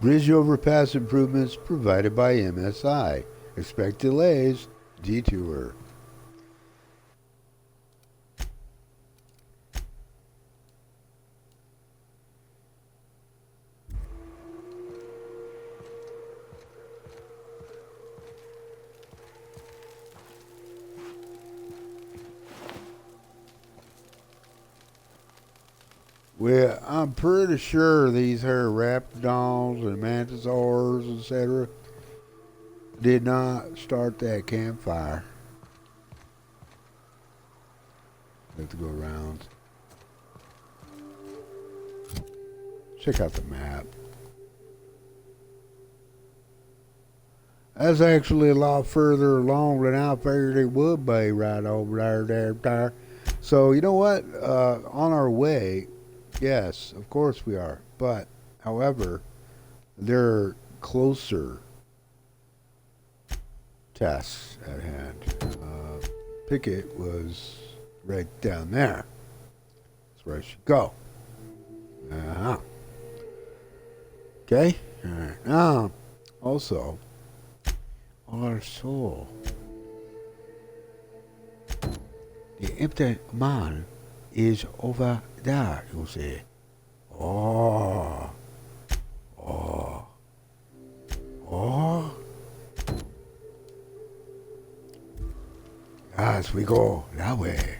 Bridge overpass improvements provided by MSI. Expect delays. Detour. Well, I'm pretty sure these here raptidons and mantisaurs, etc., did not start that campfire. Have to go around. Check out the map. That's actually a lot further along than I figured it would be right over there. So, you know what? On our way, yes, of course we are. But, however, they're closer tasks at hand. Pickett was right down there. That's where I should go. Uh-huh. Okay? Alright. Now, also, our soul. The empty man is over there, you see. Oh. Oh. Oh. As we go that way.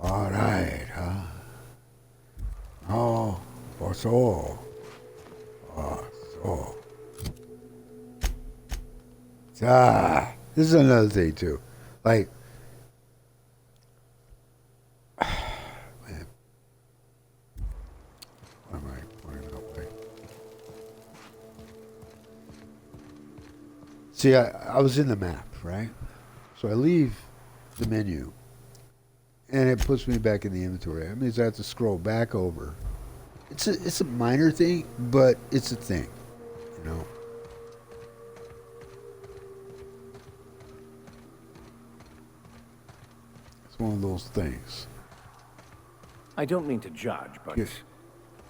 All right, huh? Oh, for so. Oh, so. This is another thing too. Like, man, what am I pointing out? Like, see, I was in the map, right? So I leave the menu, and it puts me back in the inventory. That means I have to scroll back over. It's a minor thing, but it's a thing, you know. It's one of those things. I don't mean to judge, but Yes.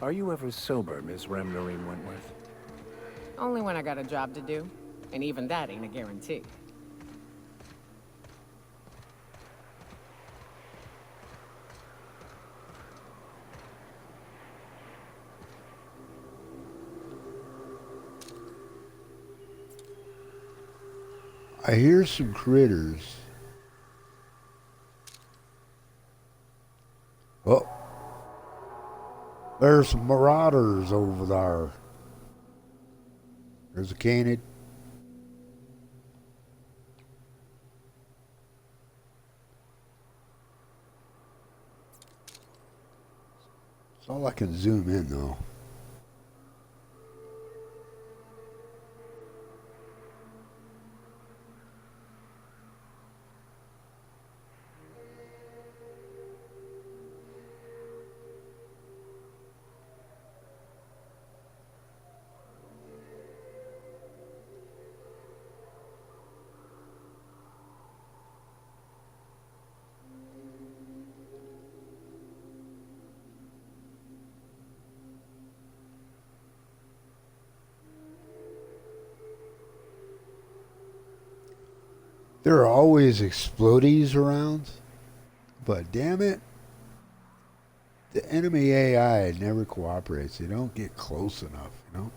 are you ever sober, Ms. Remnorine Wentworth? Only when I got a job to do. And even that ain't a guarantee. I hear some critters. Oh, there's some marauders over there. There's a canid. It's all I can zoom in though. There are always explodies around, but damn it, the enemy AI never cooperates. They don't get close enough, you know?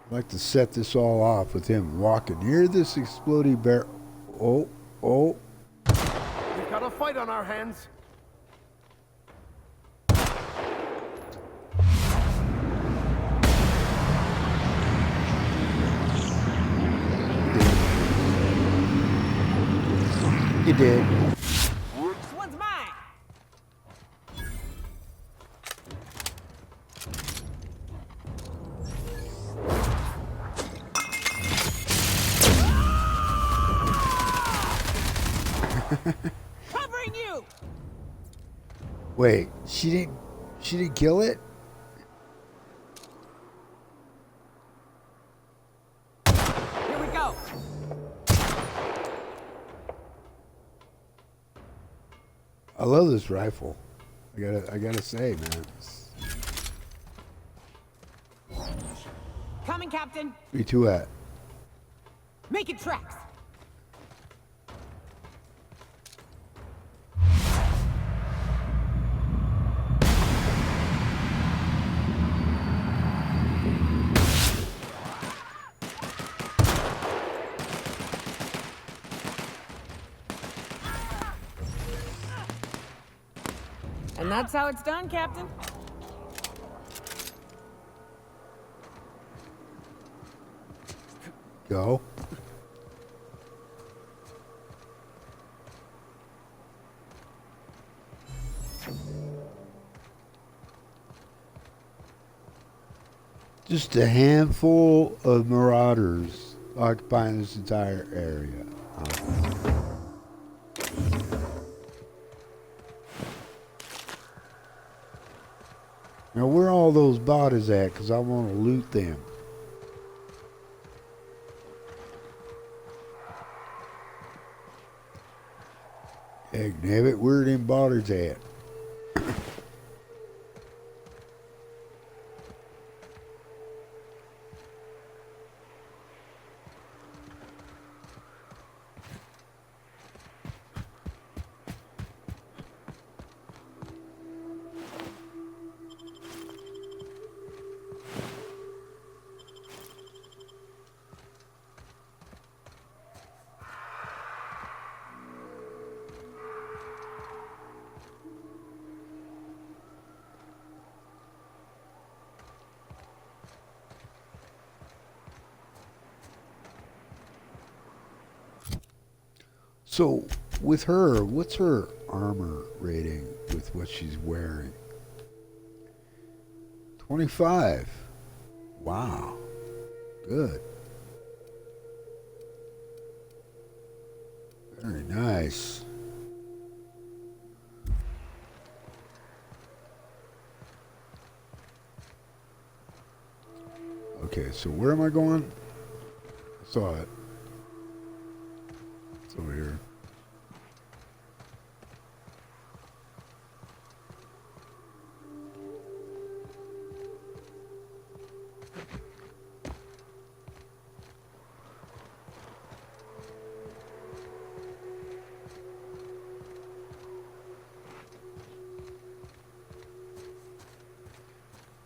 I'd like to set this all off with him walking near this exploding bear. Oh, oh. We've got a fight on our hands. You did. This one's mine! Covering you! Wait, she didn't kill it? Here we go! I love this rifle. I gotta say, man. Coming, Captain! Where you two at? Making tracks! And that's how it's done, Captain. Go. Just a handful of marauders occupying this entire area. Now, where all those bodies at? Because I want to loot them. Heck, damn it, where are them bodies at? So, with her, what's her armor rating with what she's wearing? 25. Wow. Good. Very nice. Okay, so where am I going? I saw it. It's over here.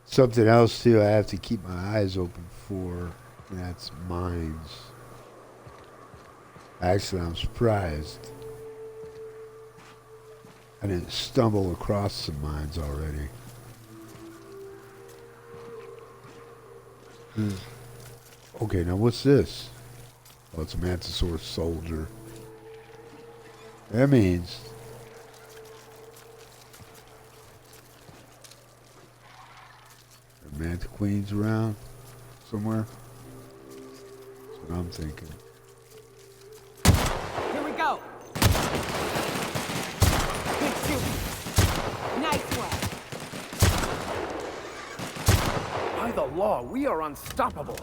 Something else too I have to keep my eyes open for, and that's mines. Actually, I'm surprised I didn't stumble across some mines already. Okay, now what's this? Oh, it's a Mantisaur soldier. That means there are Mantiqueens around somewhere. That's what I'm thinking. Here we go. Good shooting. Nice one. By the law, we are unstoppable.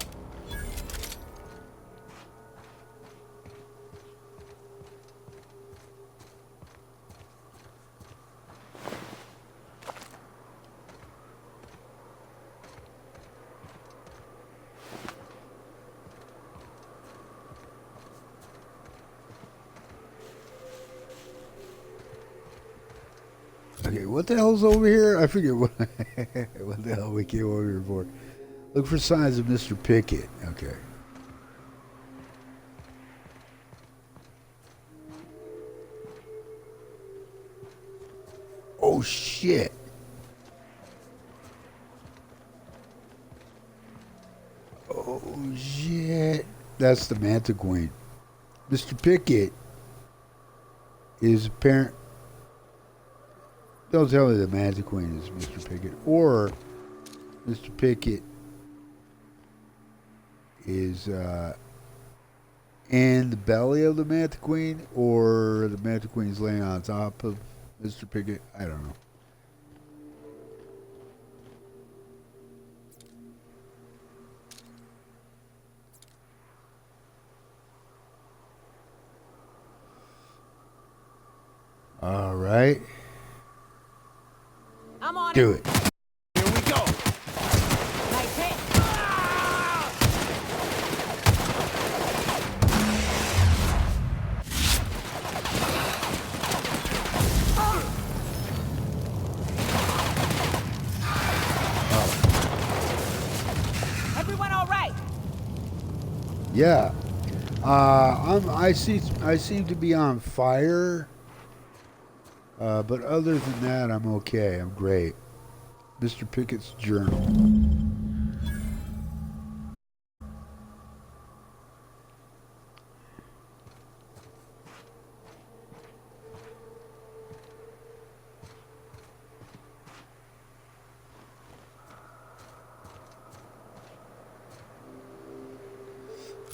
Okay, what the hell's over here? I forget what what the hell we came over here for. Look for signs of Mr. Pickett. Okay. Oh shit. Oh shit. That's the Mantiqueen. Mr. Pickett is apparent. Don't tell me the Mantiqueen is Mr. Pickett, or Mr. Pickett is in the belly of the Mantiqueen, or the Mantiqueen's laying on top of Mr. Pickett. I don't know. All right. I'm on Do it. it. Here we go. Nice hit. Everyone all right? Yeah. I seem to be on fire. But other than that, I'm okay. I'm great. Mr. Pickett's journal.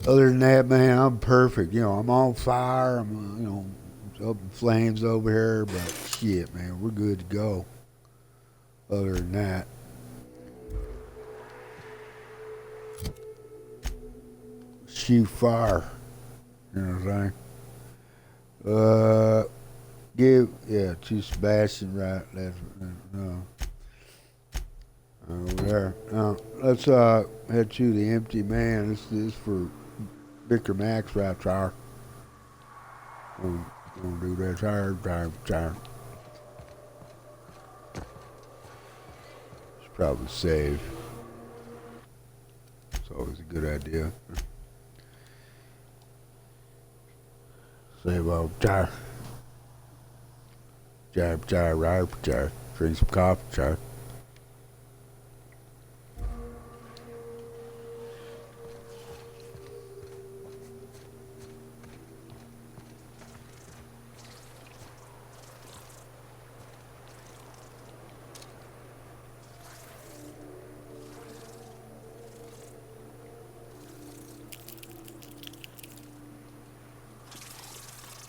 Other than that, man, I'm perfect. You know, I'm on fire. I'm, you know, up in flames over here, but shit, man, we're good to go. Other than that, cheap fire. You know what I'm saying? Chief Sebastian, right? That's over there. Now let's head to the Empty Man. This is for Victor Max right there. Gonna do that. Tire. Should probably save. It's always a good idea. Save all tire. Tire. Drink some coffee, tire.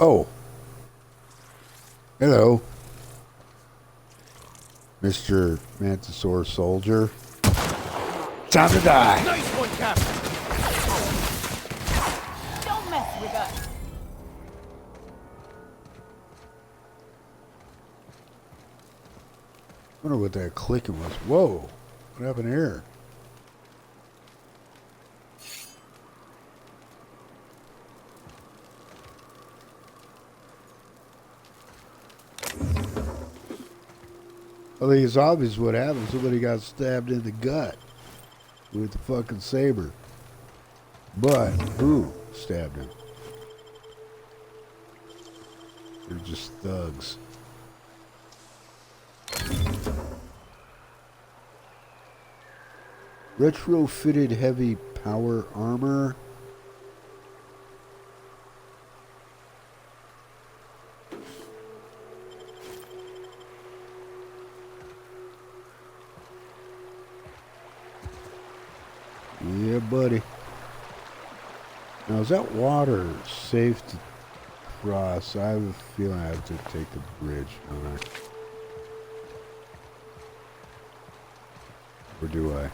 Oh. Hello. Mr. Mantisaur Soldier. Time to die. Nice one, Captain. Don't mess with us. I wonder what that clicking was. Whoa. What happened here? I think it's obvious what happened. Somebody got stabbed in the gut with the fucking saber. But who stabbed him? They're just thugs. Retrofitted heavy power armor. Yeah, buddy. Now, is that water safe to cross? I have a feeling I have to take the bridge, don't I? Or do I?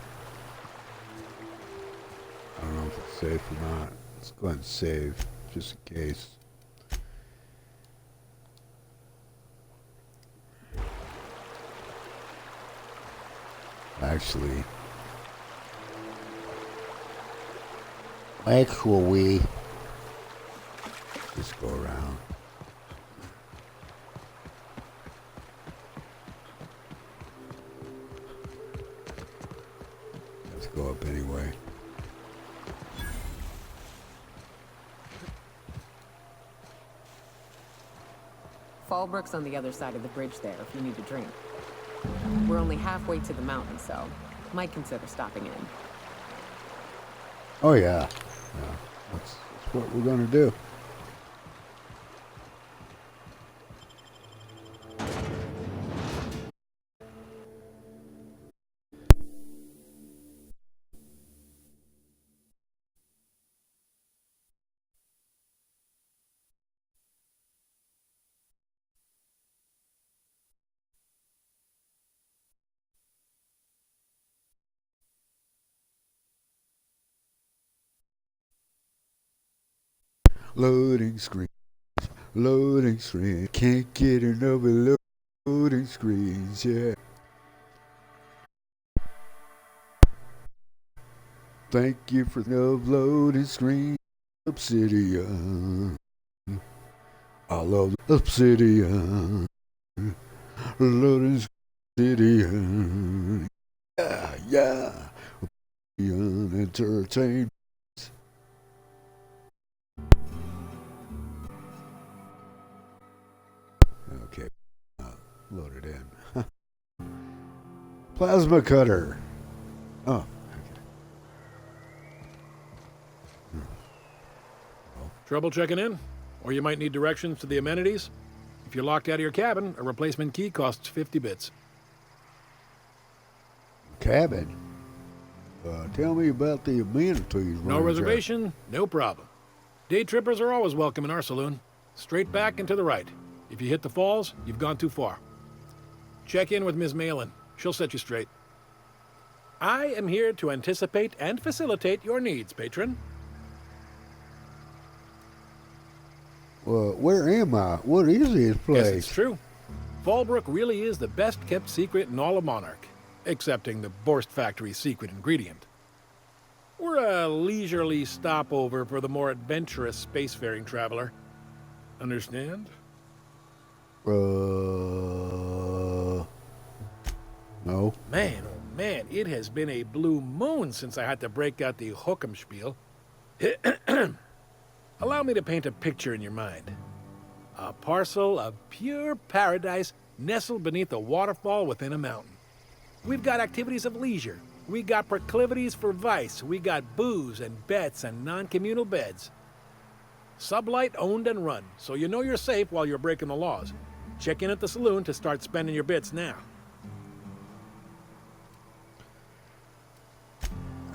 I don't know if it's safe or not. Let's go ahead and save, just in case. Actually, just go around. Let's go up anyway. Fallbrook's on the other side of the bridge there if you need a drink. We're only halfway to the mountain, so might consider stopping in. Oh yeah, that's what we're gonna do. Loading screen, can't get enough of loading screens, yeah. Thank you for the loading screen, Obsidian. I love Obsidian, loading Obsidian, yeah. Obsidian Entertainment. Okay, load it in. Plasma cutter. Oh, okay. Trouble checking in? Or you might need directions to the amenities? If you're locked out of your cabin, a replacement key costs 50 bits. Cabin? Tell me about the amenities. No reservation, no problem. Day trippers are always welcome in our saloon. Straight back and to the right. If you hit the falls, you've gone too far. Check in with Ms. Malin. She'll set you straight. I am here to anticipate and facilitate your needs, patron. Well, where am I? What is this place? Yes, it's true. Fallbrook really is the best kept secret in all of Monarch, excepting the Borst Factory's secret ingredient. We're a leisurely stopover for the more adventurous spacefaring traveler. Understand? No. Man, oh man, it has been a blue moon since I had to break out the Hook'em Allow me to paint a picture in your mind. A parcel of pure paradise nestled beneath a waterfall within a mountain. We've got activities of leisure. We got proclivities for vice. We got booze and bets and non-communal beds. Sublight owned and run, so you know you're safe while you're breaking the laws. Check in at the saloon to start spending your bits now.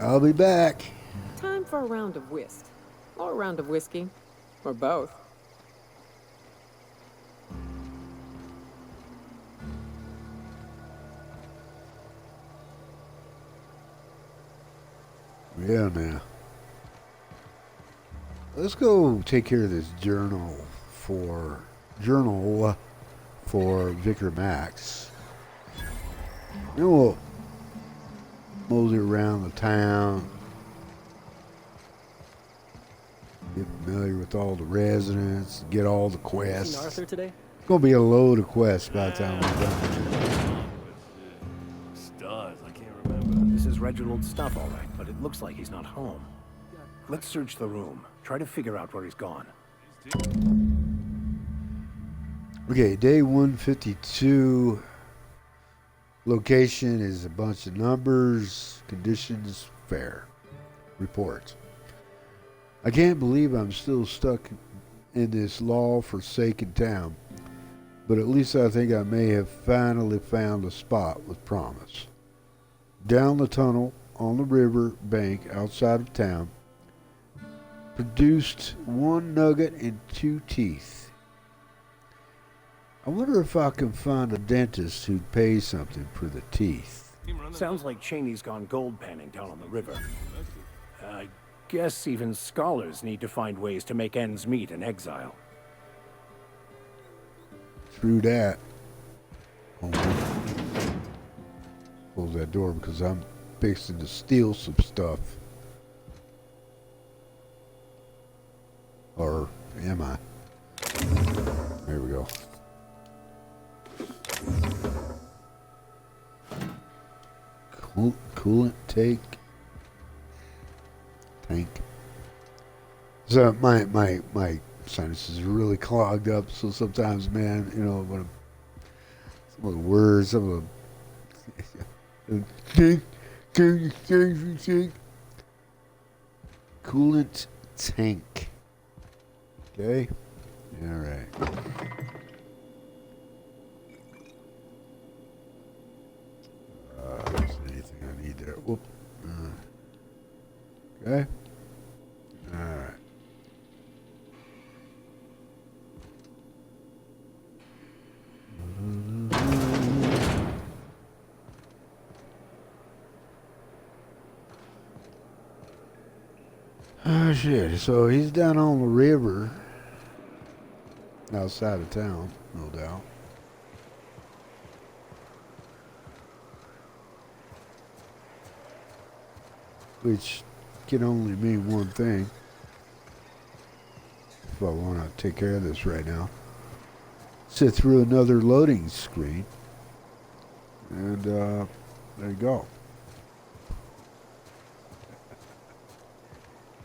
I'll be back. Time for a round of whist. Or a round of whiskey. Or both. Yeah, now. Let's go take care of this journal for Vicar Max. Then we'll mosey around the town, get familiar with all the residents, get all the quests. Seen Arthur today? It's gonna be a load of quests by the time we're done. Stars, I can't remember. This is Reginald's stuff, all right, but it looks like he's not home. Let's search the room. Try to figure out where he's gone. Okay, day 152. Location is a bunch of numbers, conditions, fair. Report. I can't believe I'm still stuck in this law-forsaken town, but at least I think I may have finally found a spot with promise. Down the tunnel, on the river bank outside of town, produced 1 nugget and 2 teeth. I wonder if I can find a dentist who'd pay something for the teeth. Sounds like Cheney's gone gold panning down on the river. I guess even scholars need to find ways to make ends meet in exile. Through that. Close that door because I'm fixing to steal some stuff. Or am I? There we go. Coolant tank. So my sinuses are really clogged up. So sometimes, man, you know, when some of the words, some of the coolant tank. Okay. All right. Is there anything I need there? Whoop. Okay. All right. Oh shit, so he's down on the river outside of town, no doubt. Which can only mean one thing. If I want to take care of this right now. Sit through another loading screen. And there you go.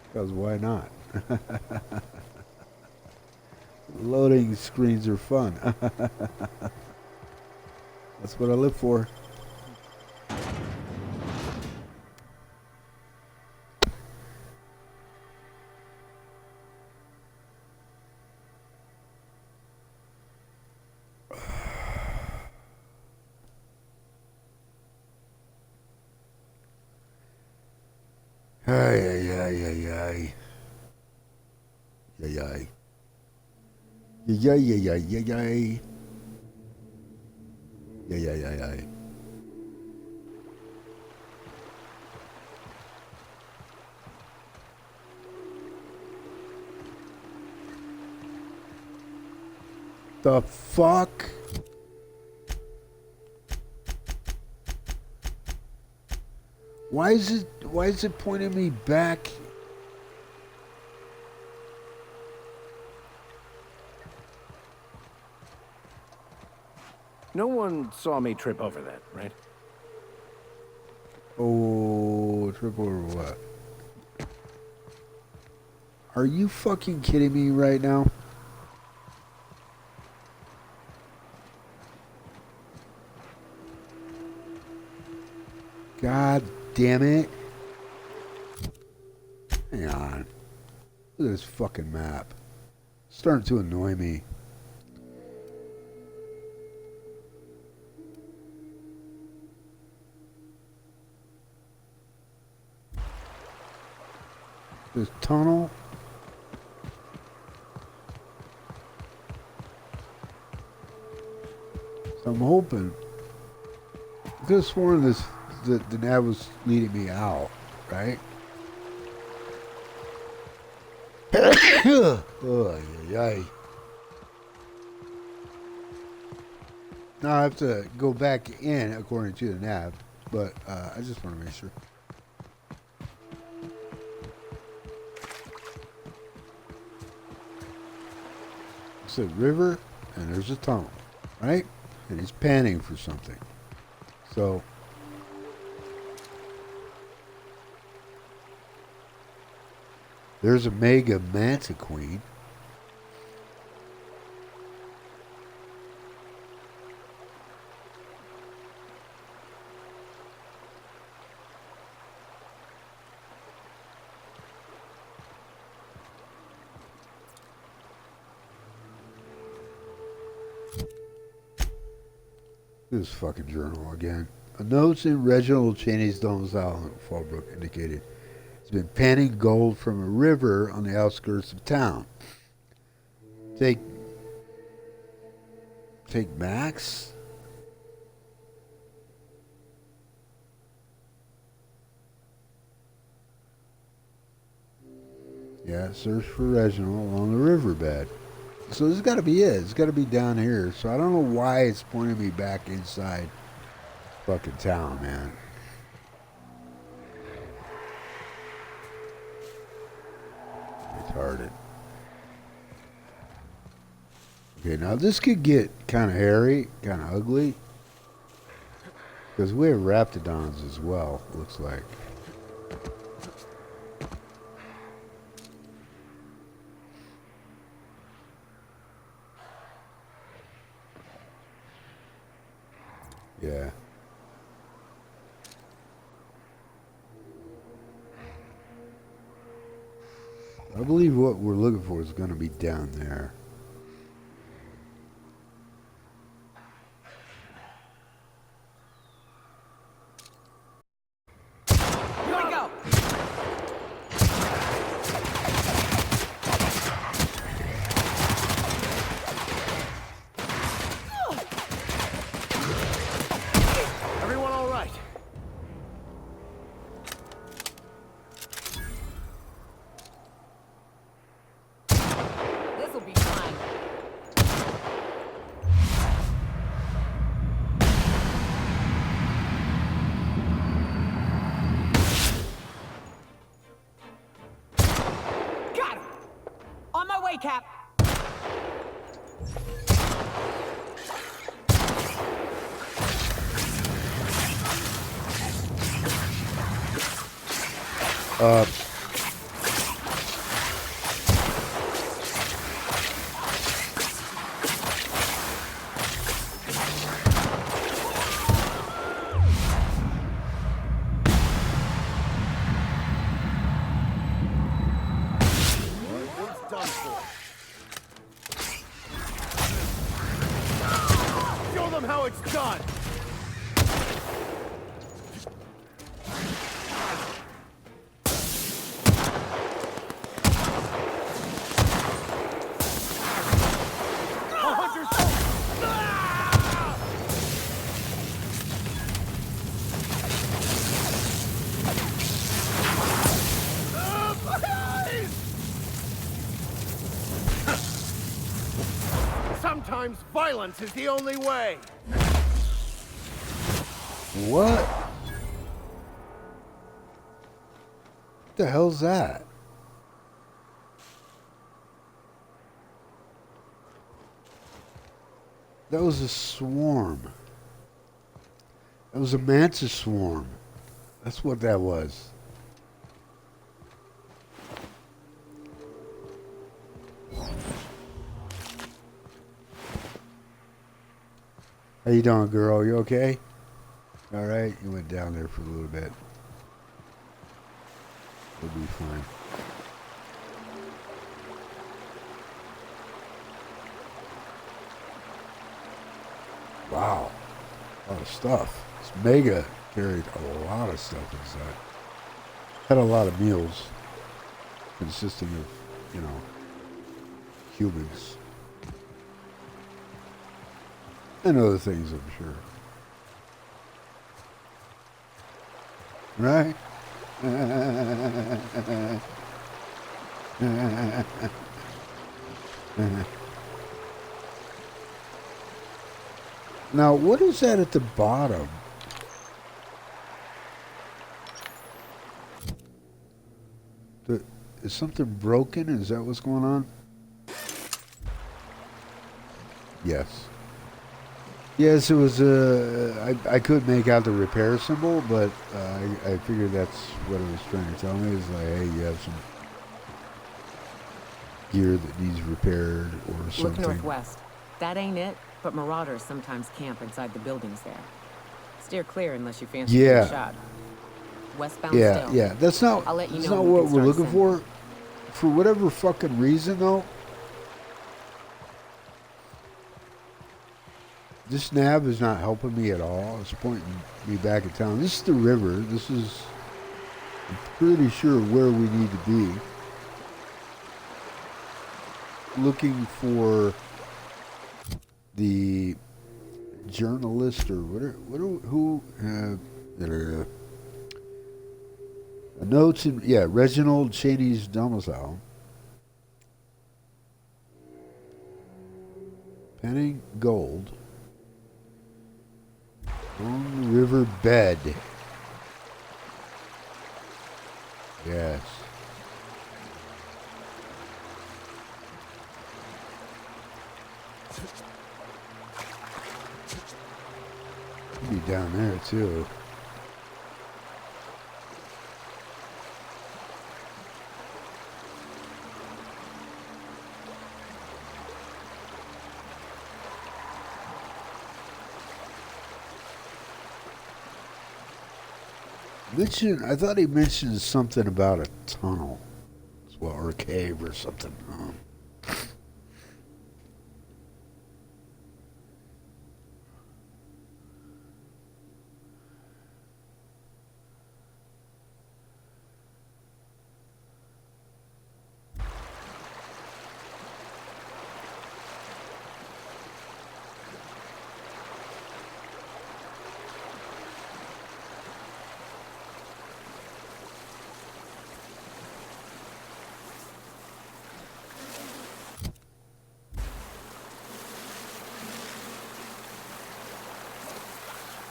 Because why not? Loading screens are fun. That's what I live for. Ay, ay, ay, ay, ay. Ay, ay. Ay, ay, ay, ay, ay, ay. Ay, ay, ay, ay. The fuck? Why is it pointing me back? No one saw me trip over that, right? Oh, trip over what? Are you fucking kidding me right now? God damn it. Hang on. Look at this fucking map. It's starting to annoy me. This tunnel. So I'm hoping. I could have sworn the nav was leading me out, right? Oh, yay. Now I have to go back in according to the nav, but I just want to make sure. It's a river and there's a tunnel, right? And he's panning for something. So there's a mega manta queen. This fucking journal again. A note in Reginald Cheney's domicile in Fallbrook indicated he's been panning gold from a river on the outskirts of town. Take Max? Yeah, search for Reginald along the riverbed. So this has got to be it. It's got to be down here. So I don't know why it's pointing me back inside fucking town, man. Retarded. Okay, now this could get kind of hairy, kind of ugly. Because we have raptidons as well, looks like. Yeah. I believe what we're looking for is going to be down there. Here we go! Everyone all right? This'll be fun. Got him! On my way, Cap! It's done for. Show them how it's done! Sometimes violence is the only way. What? The hell's that? That was a swarm. That was a mantis swarm. That's what that was. How you doing, girl? You okay? All right. You went down there for a little bit. You'll be fine. Wow. A lot of stuff. This Mega carried a lot of stuff inside. Had a lot of meals consisting of, you know, humans. And other things, I'm sure. Right? Now, what is that at the bottom? Is something broken? Is that what's going on? Yes. Yes, it was. I couldn't make out the repair symbol, but I figured that's what it was trying to tell me. It's like, hey, you have some gear that needs repaired or something. Look northwest. That ain't it, but marauders sometimes camp inside the buildings there. Steer clear unless you fancy being shot. Westbound still. Yeah. That's not. I'll let you That's know not when we what can we're start looking for. For whatever fucking reason, though. This nav is not helping me at all. It's pointing me back at town. This is the river. This is, I'm pretty sure, where we need to be. Looking for the journalist or who notes in, Reginald Cheney's domicile. Penning gold. On river bed. Yes. Could be down there too. I thought he mentioned something about a tunnel, as well, or a cave or something.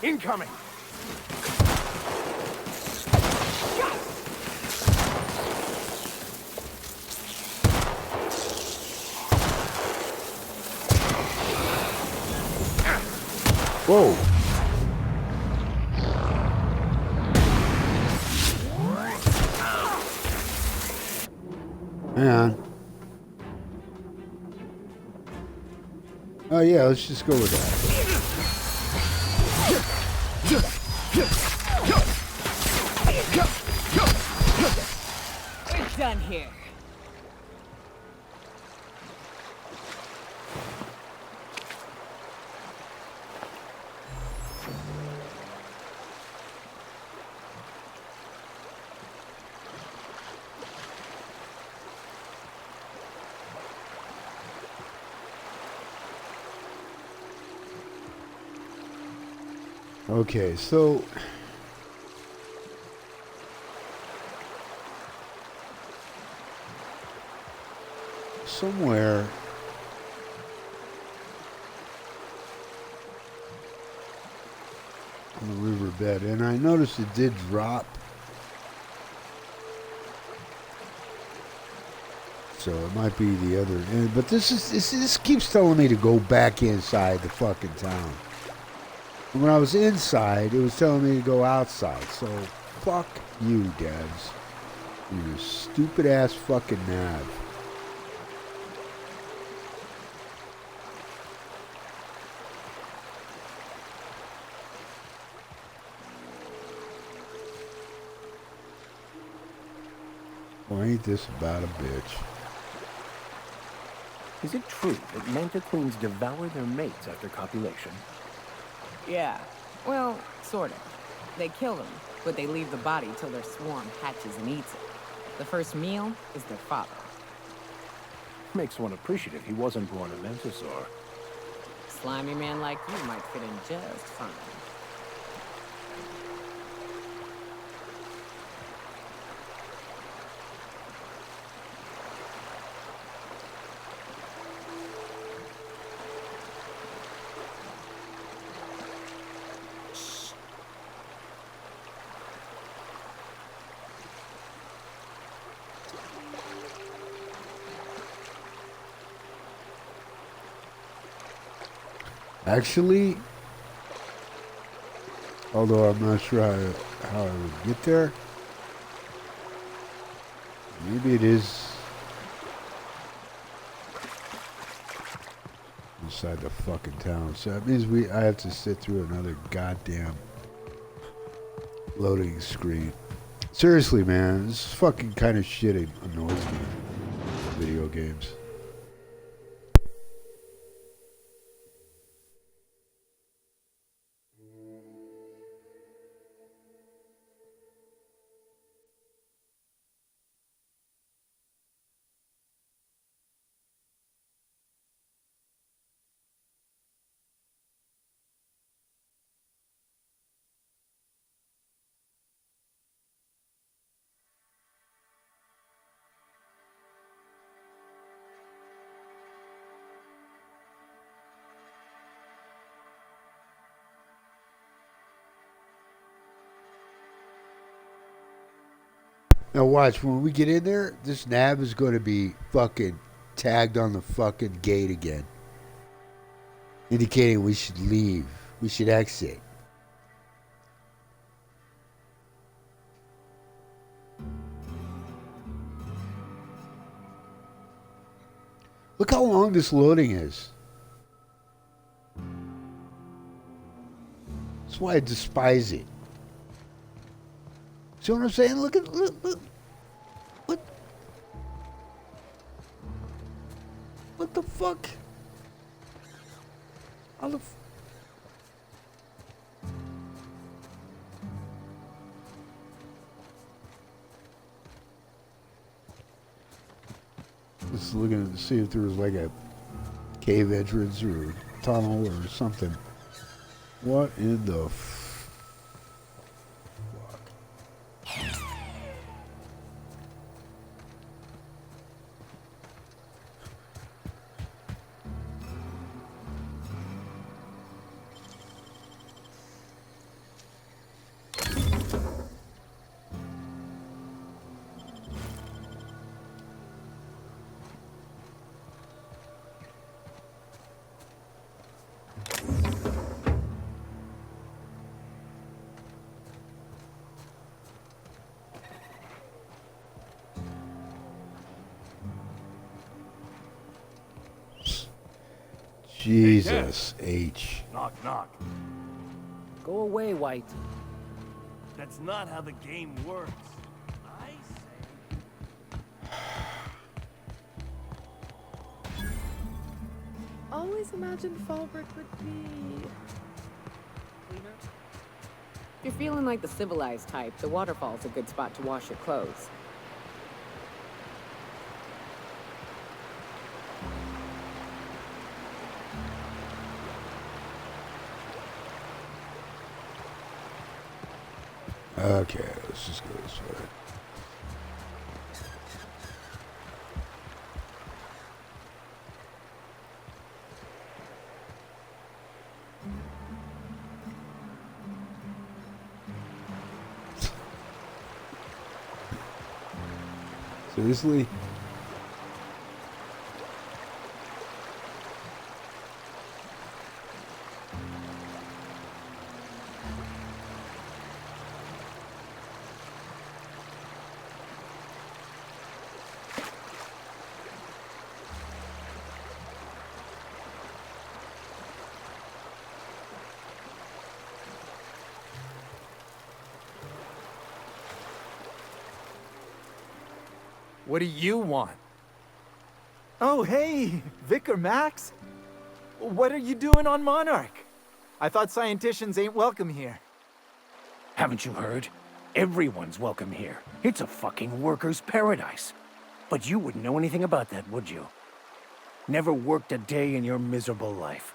Incoming! Whoa! Hang on. Oh yeah, let's just go with that. We're done here. Okay, so somewhere on the riverbed, and I noticed it did drop. So it might be the other end, but this keeps telling me to go back inside the fucking town. And when I was inside, it was telling me to go outside. So fuck you, devs. You stupid ass fucking nav. Well, ain't this about a bitch? Is it true that manta queens devour their mates after copulation? Yeah. Well, sort of. They kill them, but they leave the body till their swarm hatches and eats it. The first meal is their father. Makes one appreciative he wasn't born a mentosaur. Slimy man like you might fit in just fine. Actually, although I'm not sure how I would get there, maybe it is inside the fucking town. So that means I have to sit through another goddamn loading screen. Seriously, man, this fucking kind of shit annoys me in video games. Now watch, when we get in there, this nav is going to be fucking tagged on the fucking gate again. Indicating we should leave. We should exit. Look how long this loading is. That's why I despise it. See what I'm saying? Look. What the fuck? How the Just looking to see if there was like a cave entrance or tunnel or something. What in the Jesus H. Knock, knock. Go away, White. That's not how the game works. I say. Always imagined Fallbrook would be cleaner. If you're feeling like the civilized type, the waterfall's a good spot to wash your clothes. Okay, let's just go this way. Seriously? What do you want? Oh, hey, Vicar Max. What are you doing on Monarch? I thought scienticians ain't welcome here. Haven't you heard? Everyone's welcome here. It's a fucking worker's paradise. But you wouldn't know anything about that, would you? Never worked a day in your miserable life.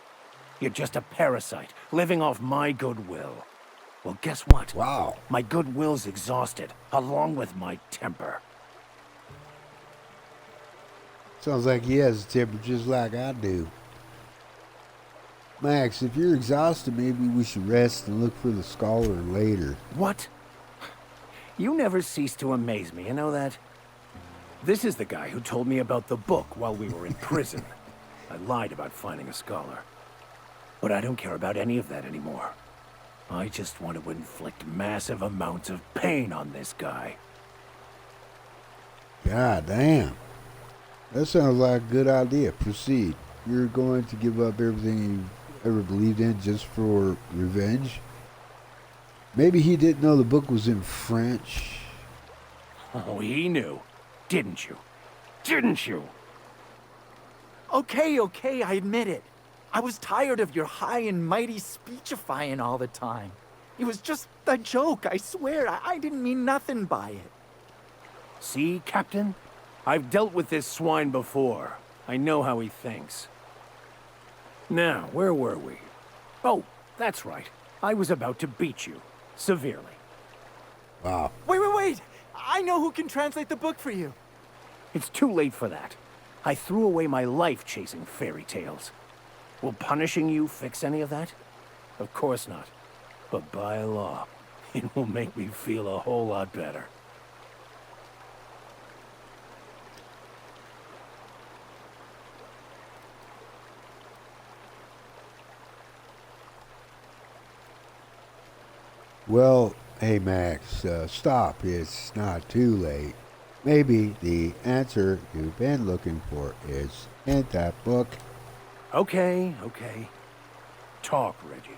You're just a parasite, living off my goodwill. Well, guess what? Wow. My goodwill's exhausted, along with my temper. Sounds like he has a temper just like I do. Max, if you're exhausted, maybe we should rest and look for the scholar later. What? You never cease to amaze me, you know that? This is the guy who told me about the book while we were in prison. I lied about finding a scholar. But I don't care about any of that anymore. I just want to inflict massive amounts of pain on this guy. God damn. That sounds like a good idea. Proceed. You're going to give up everything you've ever believed in just for revenge? Maybe he didn't know the book was in French. Oh, he knew. Didn't you? Didn't you? Okay, I admit it. I was tired of your high and mighty speechifying all the time. It was just a joke, I swear. I didn't mean nothing by it. See, Captain? I've dealt with this swine before. I know how he thinks. Now, where were we? Oh, that's right. I was about to beat you. Severely. Wow. Wait! I know who can translate the book for you. It's too late for that. I threw away my life chasing fairy tales. Will punishing you fix any of that? Of course not. But by law, it will make me feel a whole lot better. Well, hey Max, stop. It's not too late. Maybe the answer you've been looking for is in that book. Okay. Talk, Reggie.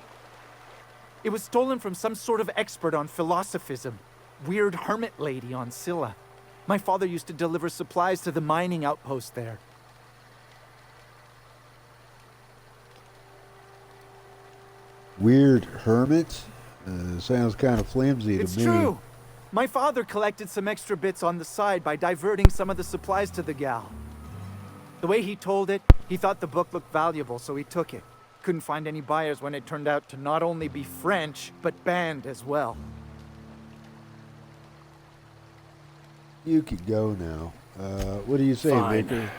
It was stolen from some sort of expert on philosophism. Weird hermit lady on Scylla. My father used to deliver supplies to the mining outpost there. Weird hermit? Sounds kind of flimsy to me. It's true. My father collected some extra bits on the side by diverting some of the supplies to the gal. The way he told it, he thought the book looked valuable, so he took it. Couldn't find any buyers when it turned out to not only be French, but banned as well. You could go now. What do you say, Fine. Vicar?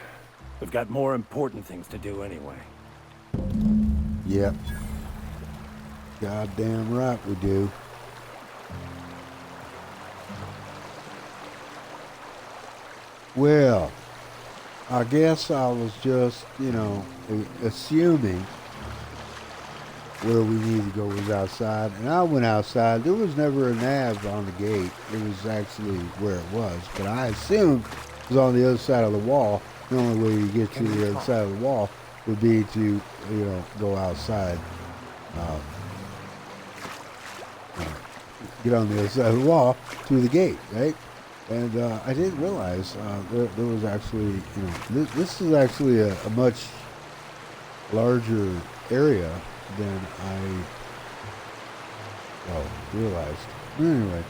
We've got more important things to do anyway. Yep. Goddamn right we do. Well, I guess I was just, assuming where we needed to go was outside. And I went outside. There was never a nav on the gate. It was actually where it was. But I assumed it was on the other side of the wall. The only way you get to the other side of the wall would be to, go outside. Get on the other side of the wall through the gate, right? And I didn't realize there was actually, this is actually a much larger area than I realized. Anyway,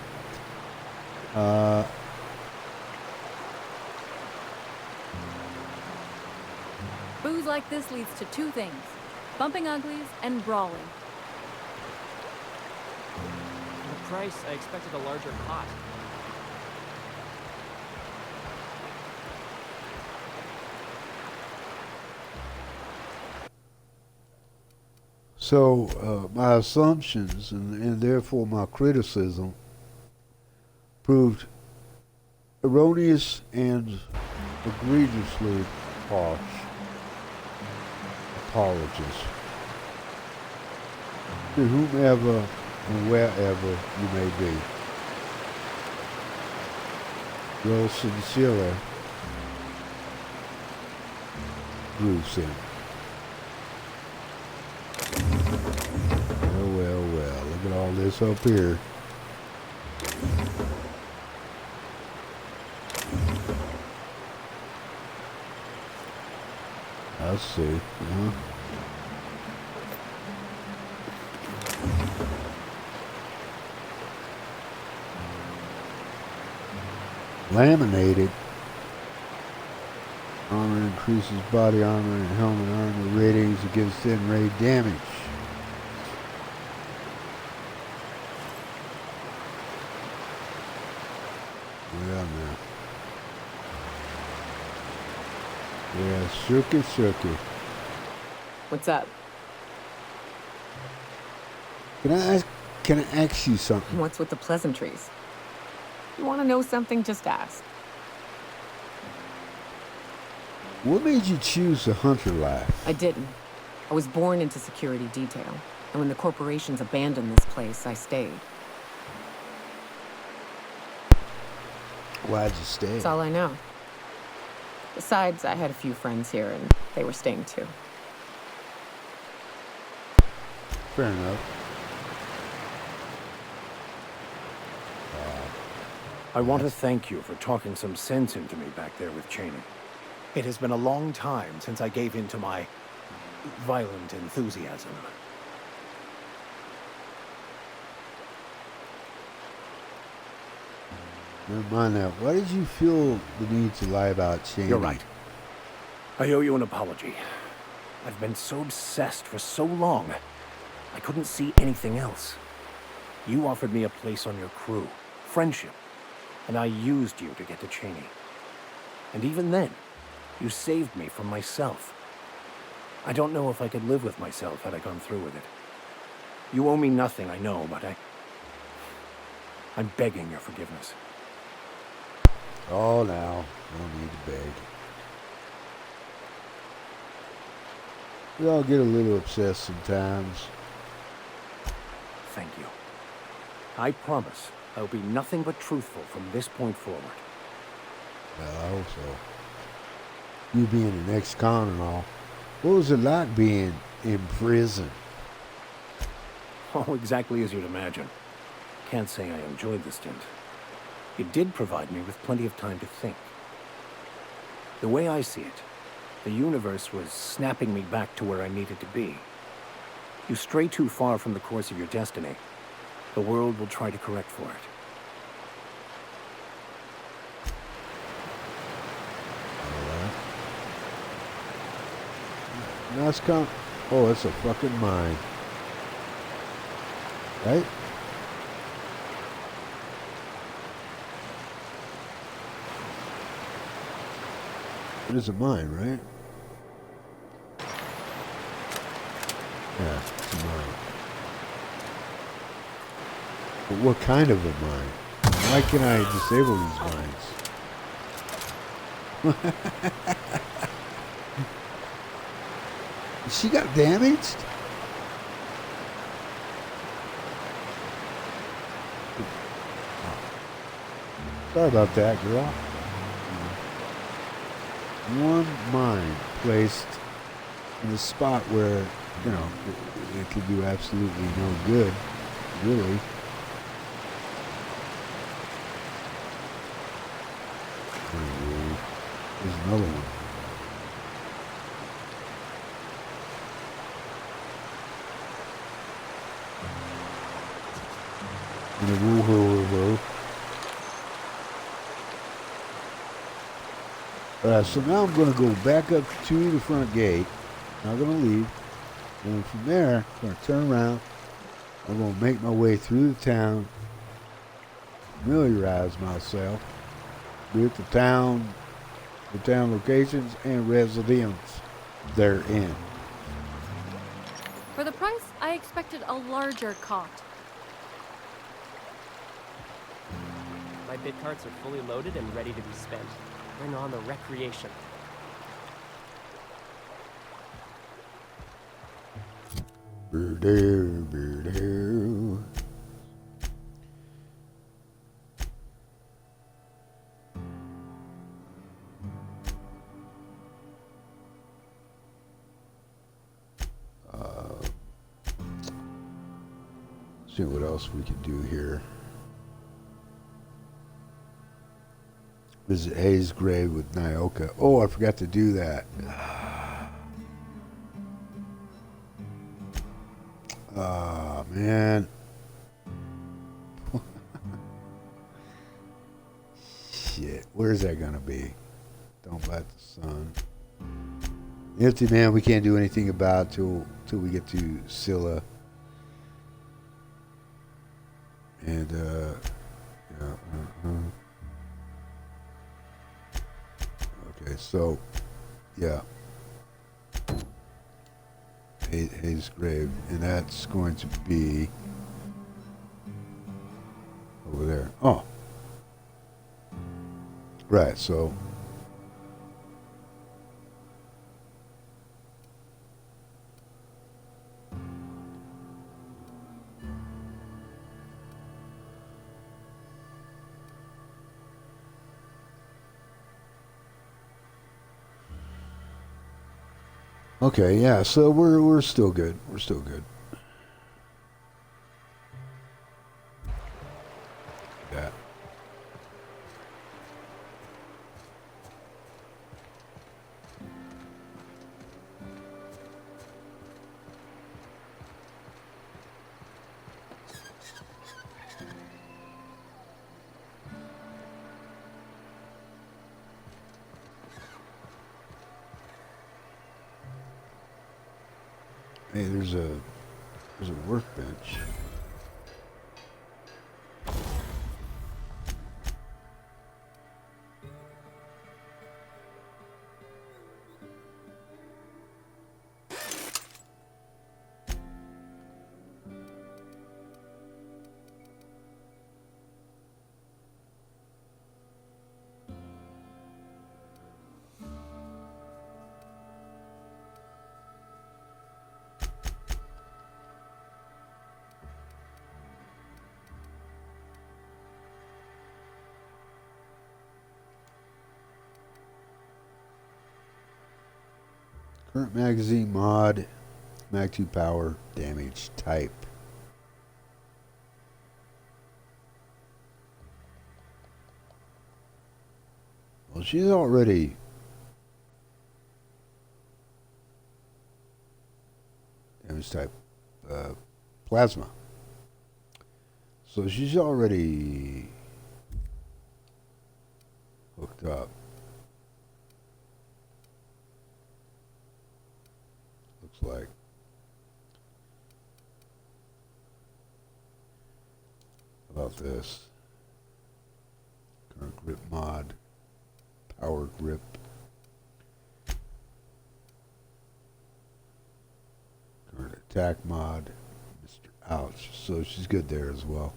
Booze like this leads to two things: bumping uglies and brawling. For the price, I expected a larger pot. so my assumptions and therefore my criticism proved erroneous and egregiously harsh apologies to whomever and wherever you may be. Yours sincerely, GrooveSim. Well, look at all this up here. Let's see. Laminated. Armor increases body armor and helmet armor ratings against thin ray damage. Yeah, man. Yeah, shooky. What's up? Can I ask you something? What's with the pleasantries? You want to know something? Just ask. What made you choose the hunter life? I didn't. I was born into security detail, and when the corporations abandoned this place, I stayed. Why'd you stay? That's all I know. Besides, I had a few friends here, and they were staying too. Fair enough. I want to thank you for talking some sense into me back there with Cheney. It has been a long time since I gave in to my violent enthusiasm. Never mind that. Why did you feel the need to lie about Cheney? You're right. I owe you an apology. I've been so obsessed for so long, I couldn't see anything else. You offered me a place on your crew, friendship, and I used you to get to Cheney. And even then, you saved me from myself. I don't know if I could live with myself had I gone through with it. You owe me nothing, I know, but I'm begging your forgiveness. Oh, now. No need to beg. We all get a little obsessed sometimes. Thank you. I promise I'll be nothing but truthful from this point forward. Well, I hope so. You being an ex-con and all, what was it like being in prison? Oh, exactly as you'd imagine. Can't say I enjoyed the stint. It did provide me with plenty of time to think. The way I see it, the universe was snapping me back to where I needed to be. You stray too far from the course of your destiny, the world will try to correct for it. Nice con. Oh, it's a fucking mine. Right? It is a mine, right? Yeah, it's a mine. But what kind of a mine? Why can I disable these mines? She got damaged? Sorry about that, girl. One mine placed in a spot where, you know, it could do absolutely no good, really. There's another one. So now I'm going to go back up to the front gate. Not going to leave. And from there, I'm going to turn around. I'm going to make my way through the town. Familiarize myself with the town locations and residents therein. For the price, I expected a larger cot. My My bit carts are fully loaded and ready to be spent. Bring on the recreation. See what else we can do here. Visit Hayes' grave with Nyoka. Oh, I forgot to do that. Oh, man. Shit. Where's that gonna be? Don't bite the sun. Empty man we can't do anything about till we get to Scylla. And yeah, okay, so yeah, Hayes' grave, and that's going to be over there. Oh, right. So okay, yeah, so we're still good. We're still good. Yeah. Hey, there's a workbench. Current magazine mod, mag 2 power, damage type. Well, she's already damage type plasma. So she's already hooked up. Like about this current grip mod, power grip, current attack mod, Mr. Ouch. So she's good there as well.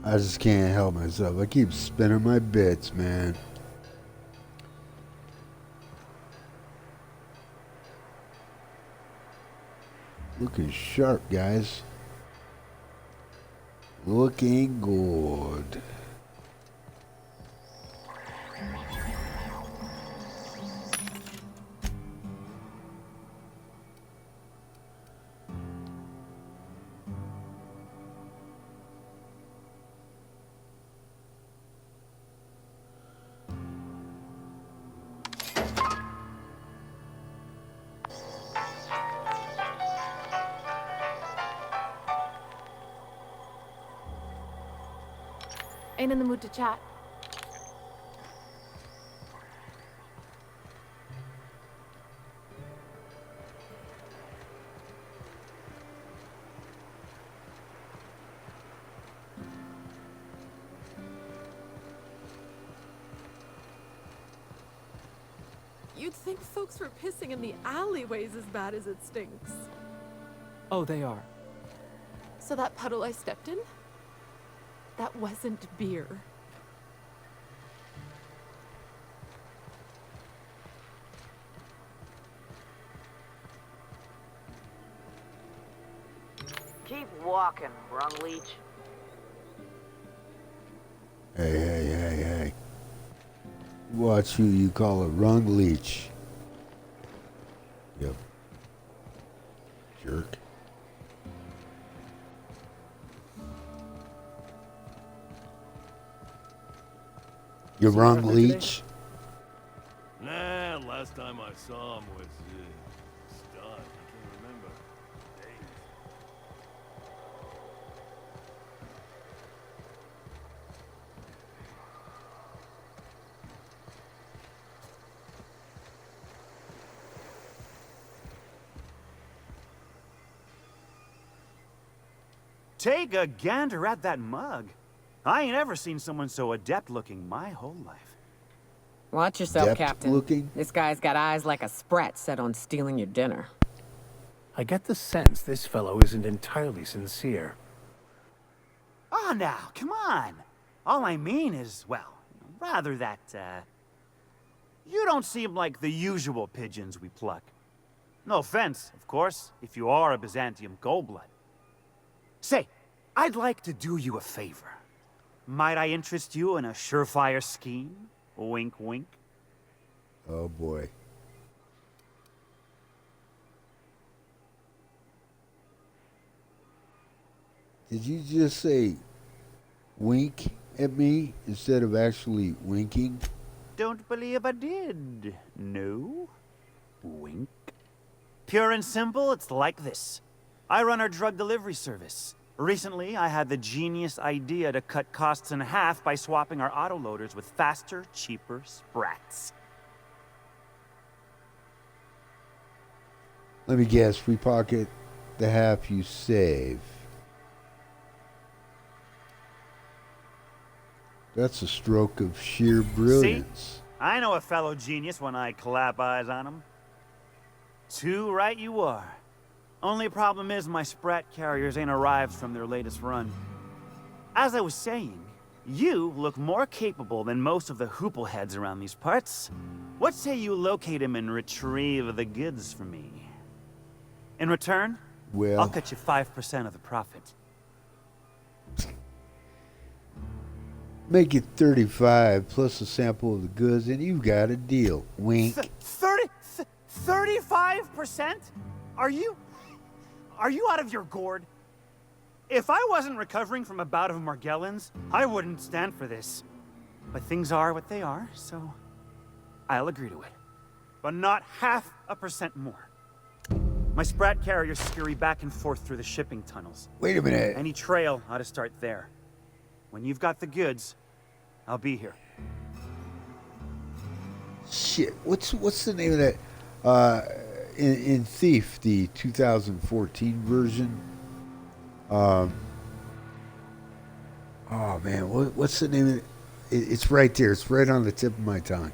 I just can't help myself. I keep spinning my bits, man. Looking sharp, guys. Looking good. Ain't in the mood to chat. You'd think folks were pissing in the alleyways as bad as it stinks. Oh, they are. So that puddle I stepped in? That wasn't beer. Keep walking, wrong leech. Hey. Watch who you call a rung leech. Yep. Jerk. You rung leech? Nah, last time I saw him was stud. I can't remember. Days. Take a gander at that mug. I ain't ever seen someone so adept looking my whole life. Watch yourself, Adept Captain. looking? This guy's got eyes like a sprat set on stealing your dinner. I get the sense this fellow isn't entirely sincere. Oh, now, come on. All I mean is, well, rather that, you don't seem like the usual pigeons we pluck. No offense, of course, if you are a Byzantium goldblood. Say, I'd like to do you a favor. Might I interest you in a surefire scheme? Wink, wink. Oh boy. Did you just say wink at me instead of actually winking? Don't believe I did. No? Wink. Pure and simple, it's like this. I run our drug delivery service. Recently, I had the genius idea to cut costs in half by swapping our autoloaders with faster, cheaper sprats. Let me guess, we pocket the half you save. That's a stroke of sheer brilliance. See? I know a fellow genius when I clap eyes on him. Too right you are. Only problem is my sprat carriers ain't arrived from their latest run. As I was saying, you look more capable than most of the hoople heads around these parts. What say you locate him and retrieve the goods for me? In return, well, I'll cut you 5% of the profit. Make it 35 plus a sample of the goods and you've got a deal. Wink. 35%? Are you out of your gourd? If I wasn't recovering from a bout of Margellans, I wouldn't stand for this. But things are what they are, so I'll agree to it. But not 0.5% more. My sprat carriers scurry back and forth through the shipping tunnels. Wait a minute. Any trail ought to start there. When you've got the goods, I'll be here. Shit, what's the name of that? In Thief, the 2014 version. Oh man, what's the name of it? It's right there. It's right on the tip of my tongue.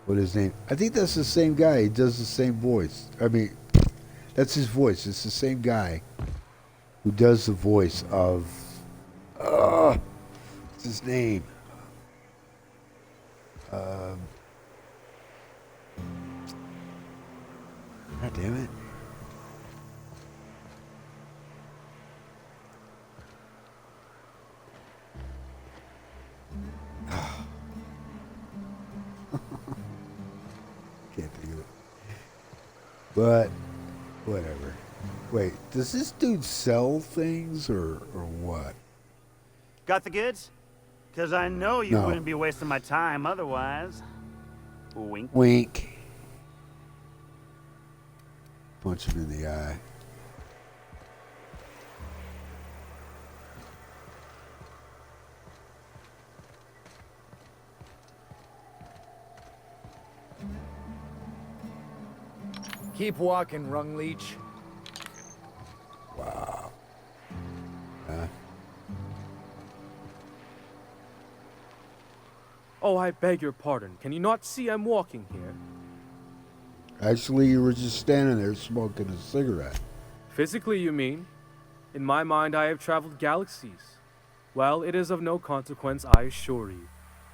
What is his name? I think that's the same guy. He does the same voice. I mean, that's his voice. It's the same guy who does the voice of What's his name? God damn it. Can't think of it. But whatever. Wait, does this dude sell things or what? Got the goods? Because I know you No. wouldn't be wasting my time otherwise. Wink. Wink. Punch him in the eye. Keep walking, Rung Leech. Wow. Oh, I beg your pardon. Can you not see I'm walking here? Actually, you were just standing there smoking a cigarette. Physically, you mean? In my mind, I have traveled galaxies. Well, it is of no consequence, I assure you.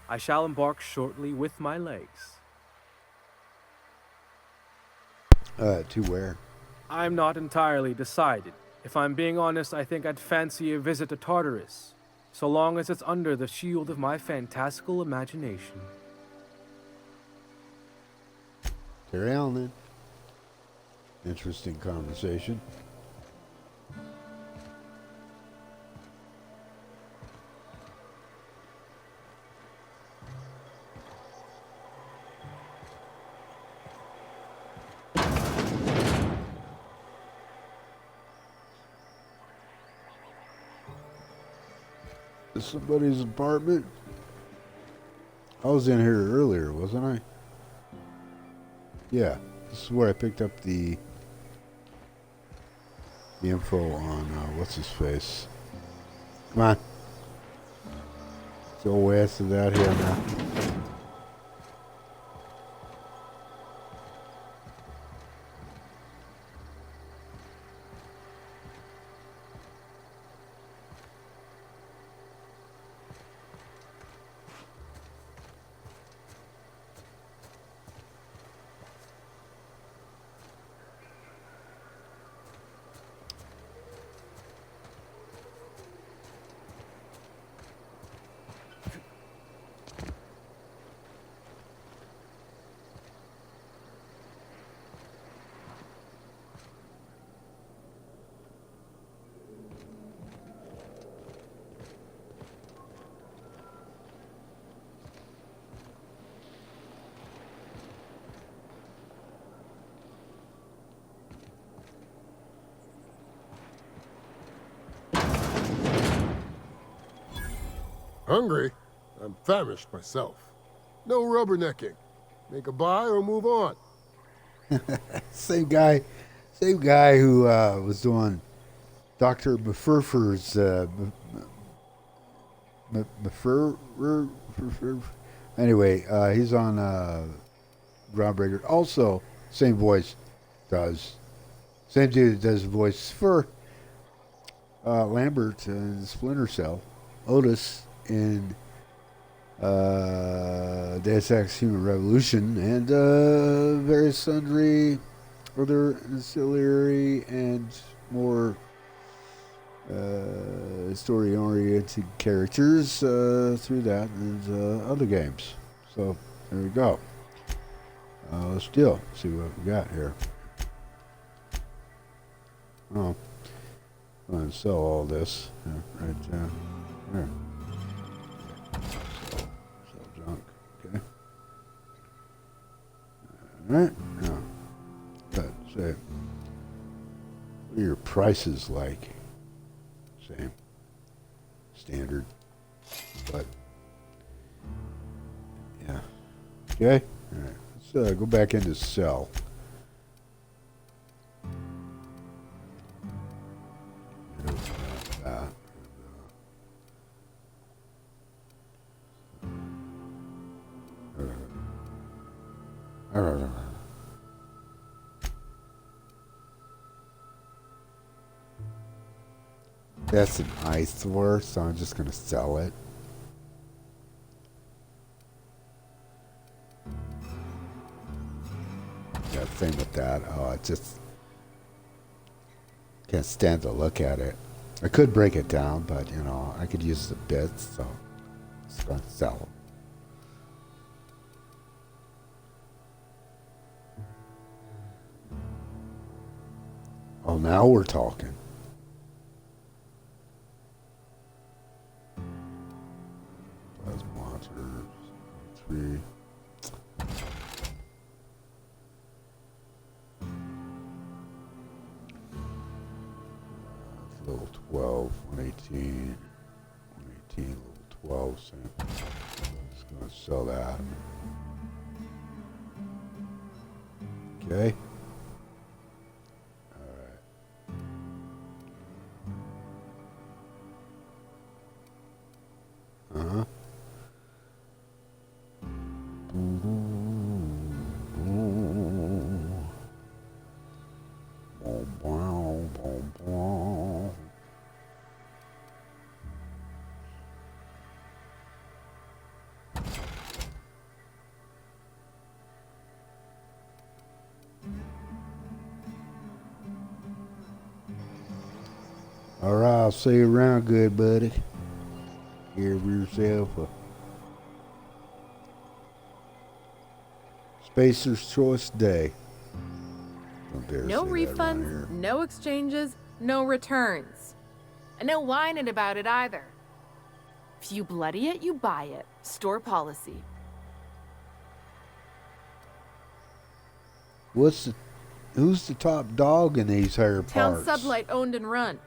I shall embark shortly with my legs. To where? I'm not entirely decided. If I'm being honest, I think I'd fancy a visit to Tartarus, so long as it's under the shield of my fantastical imagination. Carry on then. Interesting conversation. Is somebody's apartment? I was in here earlier, wasn't I? Yeah, this is where I picked up the info on what's his face. Come on. Let's go west of that here now. Hungry? I'm famished myself. No rubbernecking. Make a buy or move on. Same guy who was doing Dr. Mefurfer's anyway, he's on Groundbreaker. Also, same voice does. Same dude that does the voice for Lambert in Splinter Cell. Otis in Deus Ex Human Revolution, and various sundry other ancillary and more story-oriented characters through that and other games. So there we go. Let's deal. See what we got here. Oh, I'm going to sell all this. Right there. Sell junk. Okay. All right. Now, say, what are your prices like? Same. Standard. But, yeah. Okay. All right. Let's go back into sell. That's an eyesore, so I'm just going to sell it. Same with that. Oh, I just can't stand to look at it. I could break it down, but you know, I could use the bits, so I'm just gonna sell them. Oh, now we're talking. Plasma monsters, 3. Level 12, 118, 118, level 12, same. Just gonna sell that. Okay. Uh-huh. All right, I'll see you around, good buddy. Give yourself a Spacer's Choice Day. Don't dare No say that around refunds, here. no exchanges, no returns. And no whining about it either. If you bloody it, you buy it. Store policy. Who's the top dog in these hair Town parts? Sublight owned and run.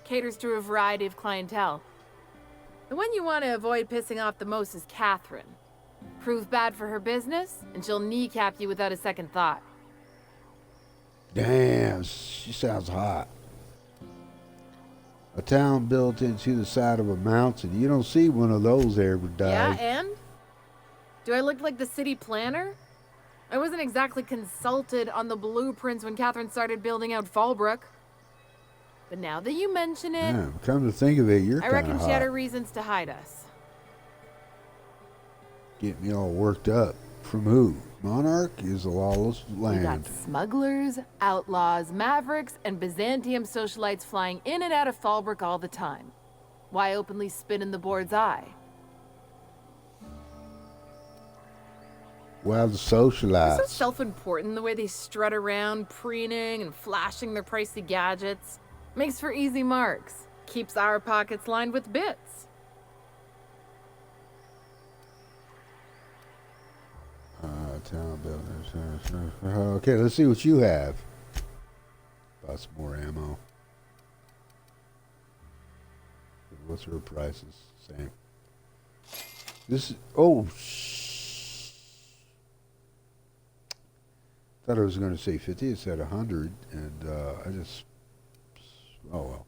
Caters to a variety of clientele. The one you want to avoid pissing off the most is Catherine. Prove bad for her business, and she'll kneecap you without a second thought. Damn, she sounds hot. A town built into the side of a mountain. You don't see one of those every day. Yeah, and? Do I look like the city planner? I wasn't exactly consulted on the blueprints when Catherine started building out Fallbrook. But now that you mention it, Yeah, come to think of it, you're I kind reckon of she had her hot. reasons to hide us. Get me all worked up. From who? Monarch is a lawless We land. got smugglers, outlaws, mavericks, and Byzantium socialites flying in and out of Fallbrook all the time. Why openly spit in the board's eye? Wow, the They're so socialites. self-important, the way they strut around, preening and flashing their pricey gadgets. Makes for easy marks. Keeps our pockets lined with bits. Town builders. Okay, let's see what you have. Buy some more ammo. What's her prices? Same. This is, oh, thought I was going to say 50. It said 100, and I just, oh well.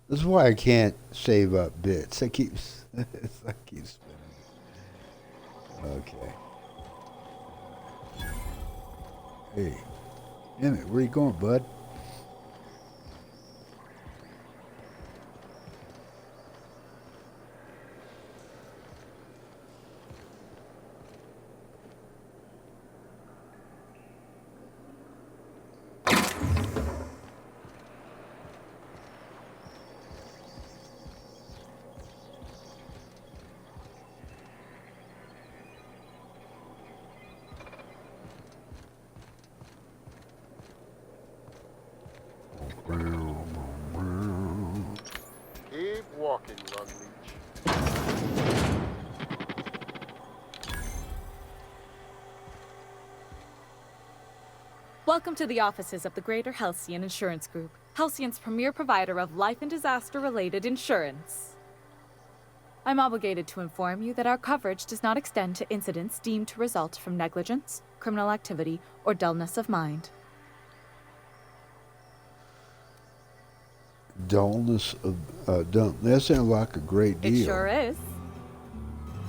This is why I can't save up bits. I keep spinning. Okay. Hey, Emmett, where you going, bud? Keep walking, young leech. Welcome to the offices of the Greater Halcyon Insurance Group, Halcyon's premier provider of life and disaster-related insurance. I'm obligated to inform you that our coverage does not extend to incidents deemed to result from negligence, criminal activity, or dullness of mind. Dullness of that sounds like a great deal. It sure is.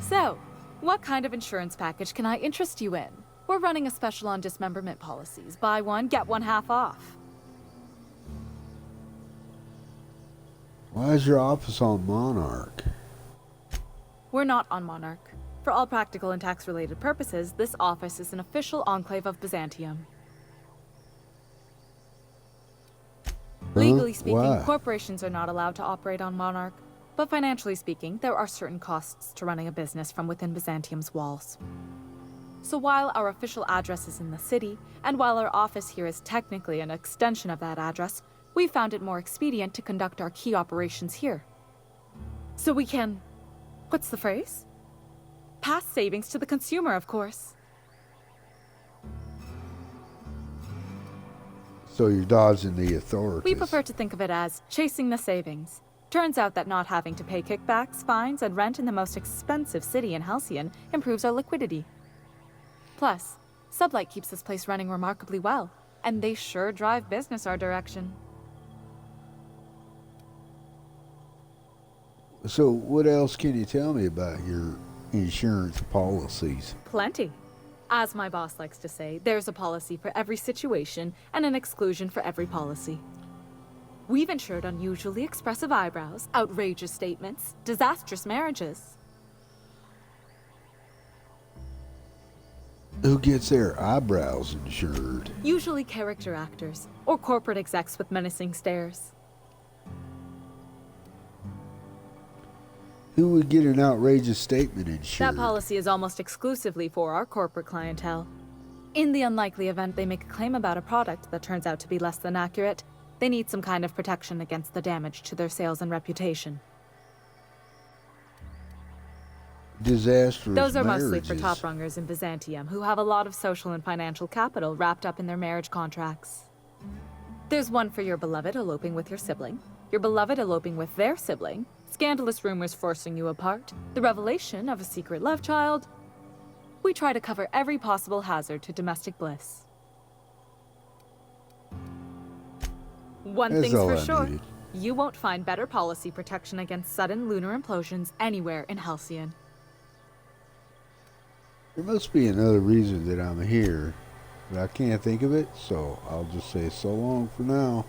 So, what kind of insurance package can I interest you in? We're running a special on dismemberment policies. Buy one, get one half off. Why is your office on Monarch? We're not on Monarch. For all practical and tax-related purposes, this office is an official enclave of Byzantium. Legally speaking, Why? corporations are not allowed to operate on Monarch, but financially speaking, there are certain costs to running a business from within Byzantium's walls. So while our official address is in the city, and while our office here is technically an extension of that address, we found it more expedient to conduct our key operations here. So we can... what's the phrase? Pass savings to the consumer, of course. So you're dodging the authorities. We prefer to think of it as chasing the savings. Turns out that not having to pay kickbacks, fines, and rent in the most expensive city in Halcyon improves our liquidity. Plus, Sublight keeps this place running remarkably well, and they sure drive business our direction. So what else can you tell me about your insurance policies? Plenty. As my boss likes to say, there's a policy for every situation and an exclusion for every policy. We've insured unusually expressive eyebrows, outrageous statements, disastrous marriages. Who gets their eyebrows insured? Usually character actors, or corporate execs with menacing stares. Who would get an outrageous statement insured? That policy is almost exclusively for our corporate clientele. In the unlikely event they make a claim about a product that turns out to be less than accurate, they need some kind of protection against the damage to their sales and reputation. Disastrous Those are marriages. mostly for top-rungers in Byzantium who have a lot of social and financial capital wrapped up in their marriage contracts. There's one for your beloved eloping with your sibling, your beloved eloping with their sibling, scandalous rumors forcing you apart, the revelation of a secret love child. We try to cover every possible hazard to domestic bliss. One That's thing's all for I sure, needed. you won't find better policy protection against sudden lunar implosions anywhere in Halcyon. There must be another reason that I'm here, but I can't think of it, so I'll just say so long for now.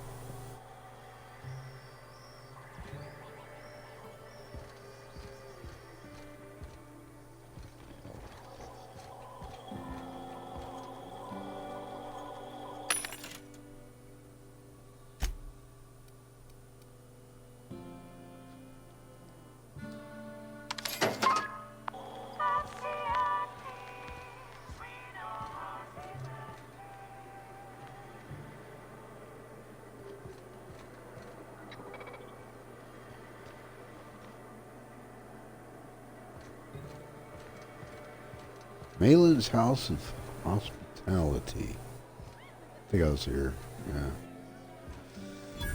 Malin's House of Hospitality. I think I was here. Yeah.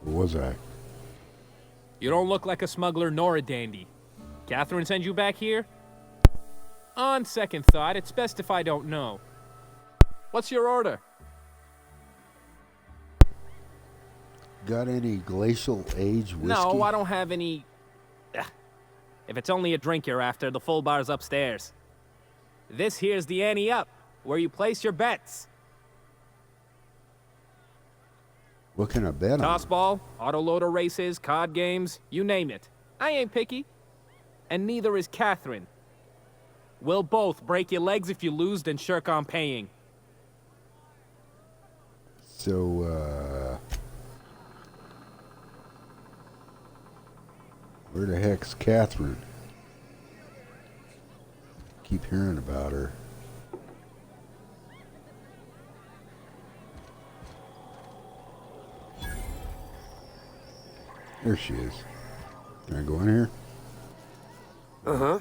Or was I? You don't look like a smuggler nor a dandy. Catherine sends you back here? On second thought, it's best if I don't know. What's your order? Got any glacial age whiskey? No, I don't have any... Ugh. If it's only a drink you're after, the full bar's upstairs. This here's the ante up, where you place your bets. What can I bet on? Tossball, autoloader races, card games, you name it. I ain't picky. And neither is Catherine. We'll both break your legs if you lose, then shirk on paying. So, where the heck's Catherine? Keep hearing about her. There she is. Can I go in here? Uh-huh.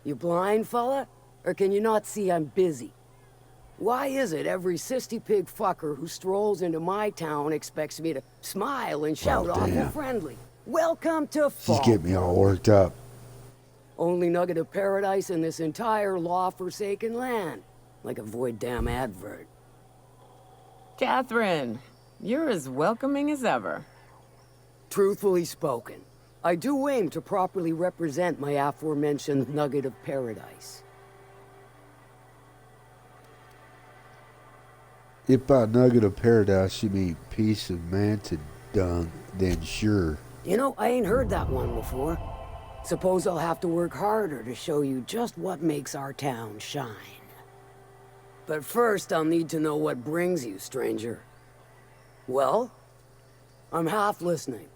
You blind, fella? Or can you not see I'm busy? Why is it every sissy pig fucker who strolls into my town expects me to smile and shout awful damn. friendly? Welcome to She's Fallbrook. getting me all worked up. Only nugget of paradise in this entire law-forsaken land. Like a void damn advert. Catherine, you're as welcoming as ever. Truthfully spoken, I do aim to properly represent my aforementioned nugget of paradise. If by nugget of paradise you mean piece of manted dung, then sure. You know, I ain't heard that one before. Suppose I'll have to work harder to show you just what makes our town shine. But first, I'll need to know what brings you, stranger. Well, I'm half listening.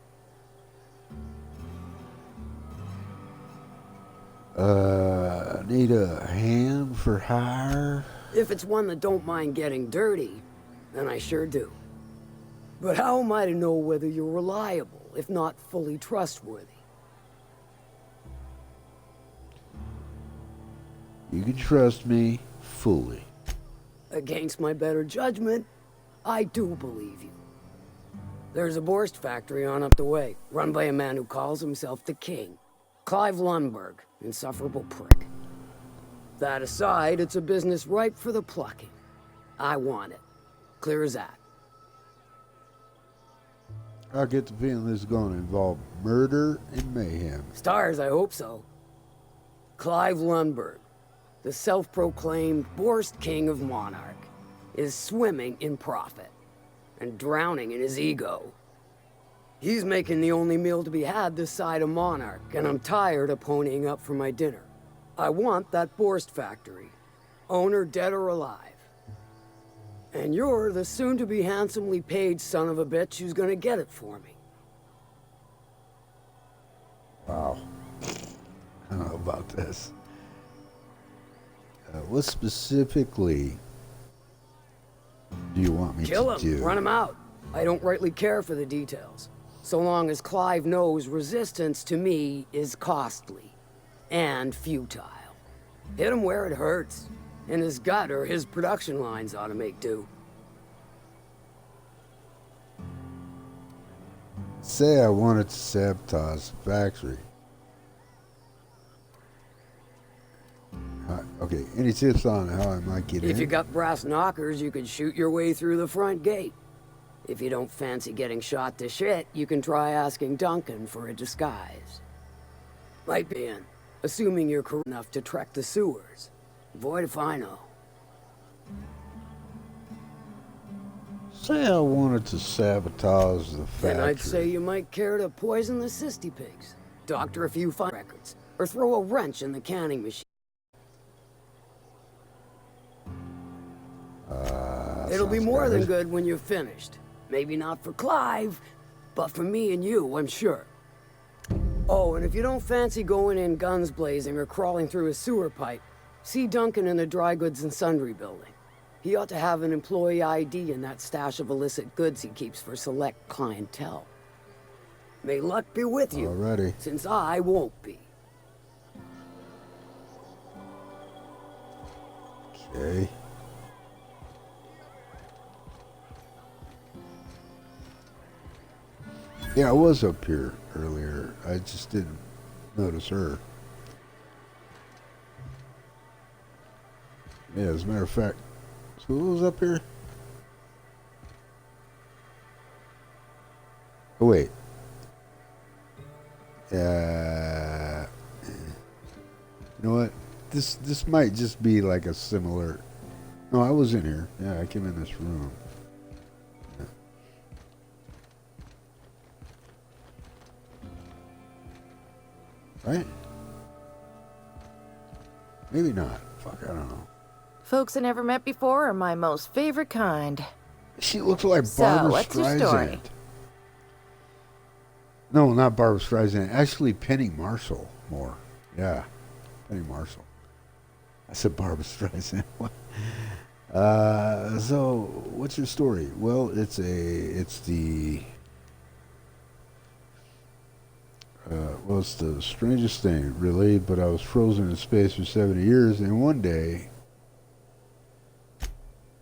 Need a hand for hire? If it's one that don't mind getting dirty, then I sure do. But how am I to know whether you're reliable, if not fully trustworthy? You can trust me fully. Against my better judgment, I do believe you. There's a Borst factory on up the way, run by a man who calls himself the King. Clive Lundberg, insufferable prick. That aside, it's a business ripe for the plucking. I want it. Clear as that. I get the feeling this is going to involve murder and mayhem. Stars, I hope so. Clive Lundberg, the self-proclaimed Borst King of Monarch, is swimming in profit and drowning in his ego. He's making the only meal to be had this side of Monarch, and I'm tired of ponying up for my dinner. I want that Borst factory, owner dead or alive. And you're the soon-to-be handsomely paid son of a bitch who's gonna get it for me. Wow. I don't know about this. What specifically do you want me Kill to him, do? run him out. I don't rightly care for the details. So long as Clive knows resistance to me is costly and futile. Hit him where it hurts. In his gut or his production lines ought to make do. Say I wanted to sabotage the factory. Okay, any tips on how I might get in? If you got brass knockers, you could shoot your way through the front gate. If you don't fancy getting shot to shit, you can try asking Duncan for a disguise. Might be in, assuming you're cool enough to trek the sewers. Void if I know. Say I wanted to sabotage the factory. Then I'd say you might care to poison the cysty pigs, doctor a few fire records, or throw a wrench in the canning machine. It'll be more than good when you're finished. Maybe not for Clive, but for me and you, I'm sure. Oh, and if you don't fancy going in guns blazing or crawling through a sewer pipe, see Duncan in the dry goods and sundry building. He ought to have an employee ID in that stash of illicit goods he keeps for select clientele. May luck be with you, already, since I won't be. Okay. Yeah, I was up here earlier. I just didn't notice her. Yeah, as a matter of fact, so who was up here? Oh wait. You know what? This might just be like a similar. No, I was in here. Yeah, I came in this room. Right? Maybe not. Fuck, I don't know. Folks I never met before are my most favorite kind. She looks like So, Barbara what's your Streisand. story? No, not Barbara Streisand. Actually, Penny Marshall more. Yeah, Penny Marshall. I said Barbara Streisand. What? So, what's your story? Well, it's the strangest thing, really, but I was frozen in space for 70 years, and one day...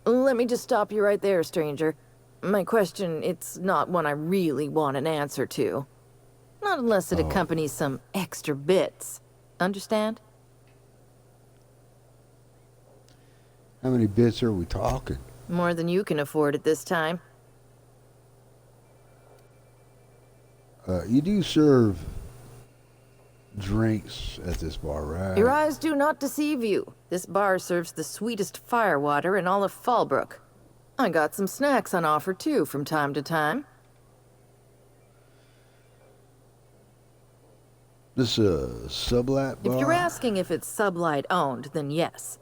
Let me just stop you right there, stranger. My question, it's not one I really want an answer to. Not unless it accompanies some extra bits. Understand? How many bits are we talking? More than you can afford at this time. You do serve drinks at this bar, right? Your eyes do not deceive you. This bar serves the sweetest firewater in all of Fallbrook. I got some snacks on offer too from time to time. This Sublight bar? If you're asking if it's Sublight owned, then yes.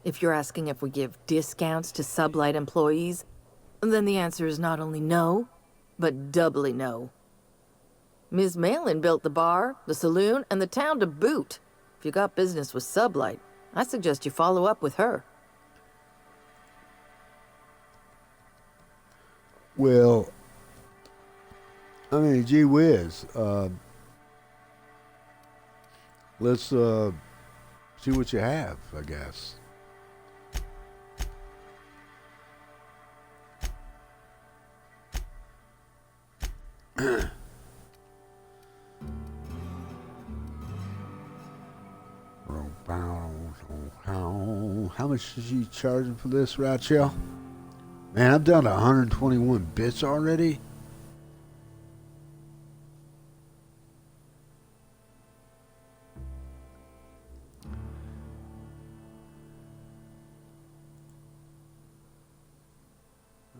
If you're asking if we give discounts to Sublight employees, then the answer is not only no, but doubly no. Ms. Malin built the bar, the saloon, and the town to boot. If you got business with Sublight, I suggest you follow up with her. Well, I mean, gee whiz. Let's see what you have, I guess. How much is you charging for this, Rachel? Man, I'm down to 121 bits already.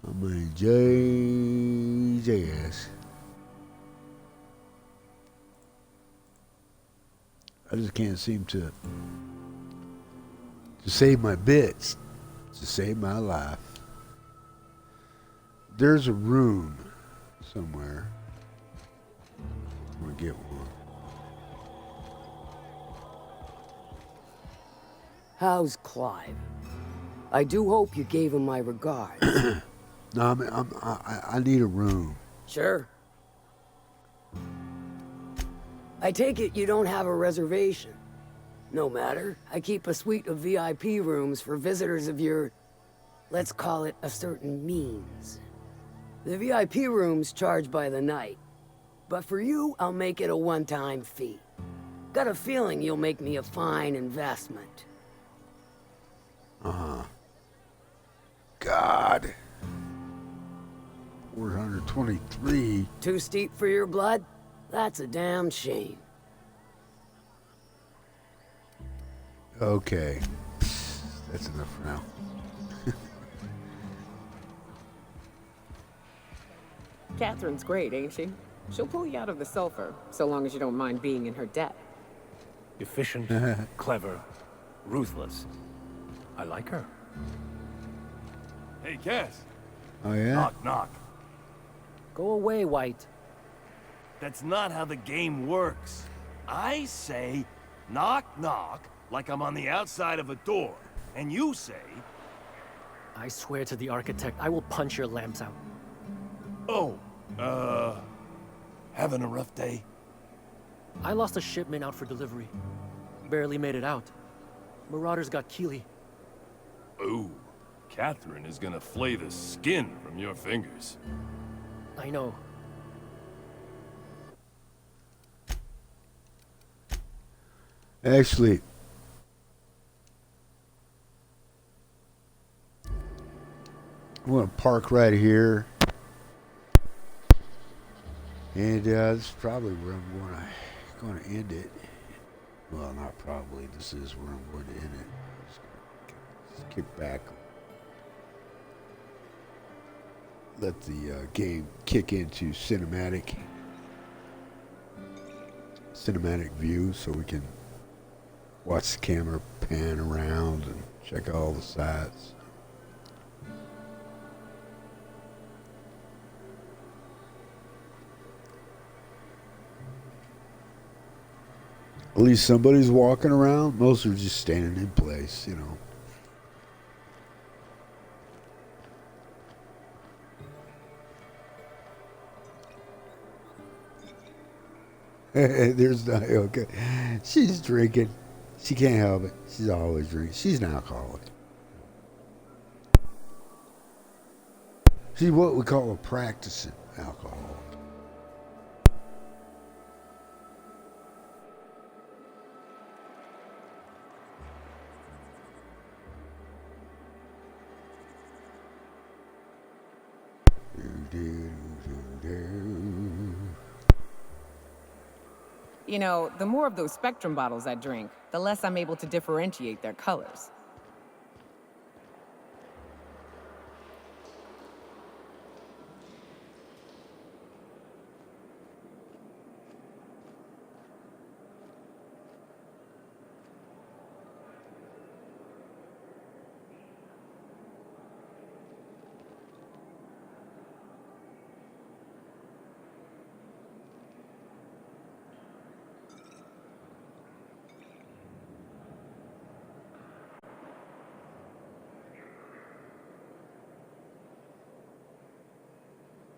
I mean, JS. I just can't seem to save my bits, to save my life. There's a room somewhere. I'm gonna get one. How's Clive? I do hope you gave him my regards. No, I mean, I need a room. Sure. I take it you don't have a reservation. No matter. I keep a suite of VIP rooms for visitors of your, let's call it, a certain means. The VIP rooms charge by the night. But for you, I'll make it a one-time fee. Got a feeling you'll make me a fine investment. Uh-huh. God. 423. Too steep for your blood? That's a damn shame. Okay. That's enough for now. Catherine's great, ain't she? She'll pull you out of the sulfur, so long as you don't mind being in her debt. Efficient, clever, ruthless. I like her. Hey, Cass. Oh, yeah? Knock, knock. Go away, White. That's not how the game works. I say, knock, knock, like I'm on the outside of a door. And you say... I swear to the architect, I will punch your lamps out. Oh, having a rough day? I lost a shipment out for delivery. Barely made it out. Marauders got Keeley. Ooh, Catherine is gonna flay the skin from your fingers. I know. Actually, I'm going to park right here. And this is probably where I'm going to end it. Well, not probably. This is where I'm going to end it. Just kick back. Let the game kick into cinematic view so we can watch the camera pan around and check all the sides. At least somebody's walking around. Most are just standing in place, you know. There's Nyoka. She's drinking. She can't help it. She's always drinking. She's an alcoholic. She's what we call a practicing alcoholic. You know, the more of those Spectrum bottles I drink, the less I'm able to differentiate their colors.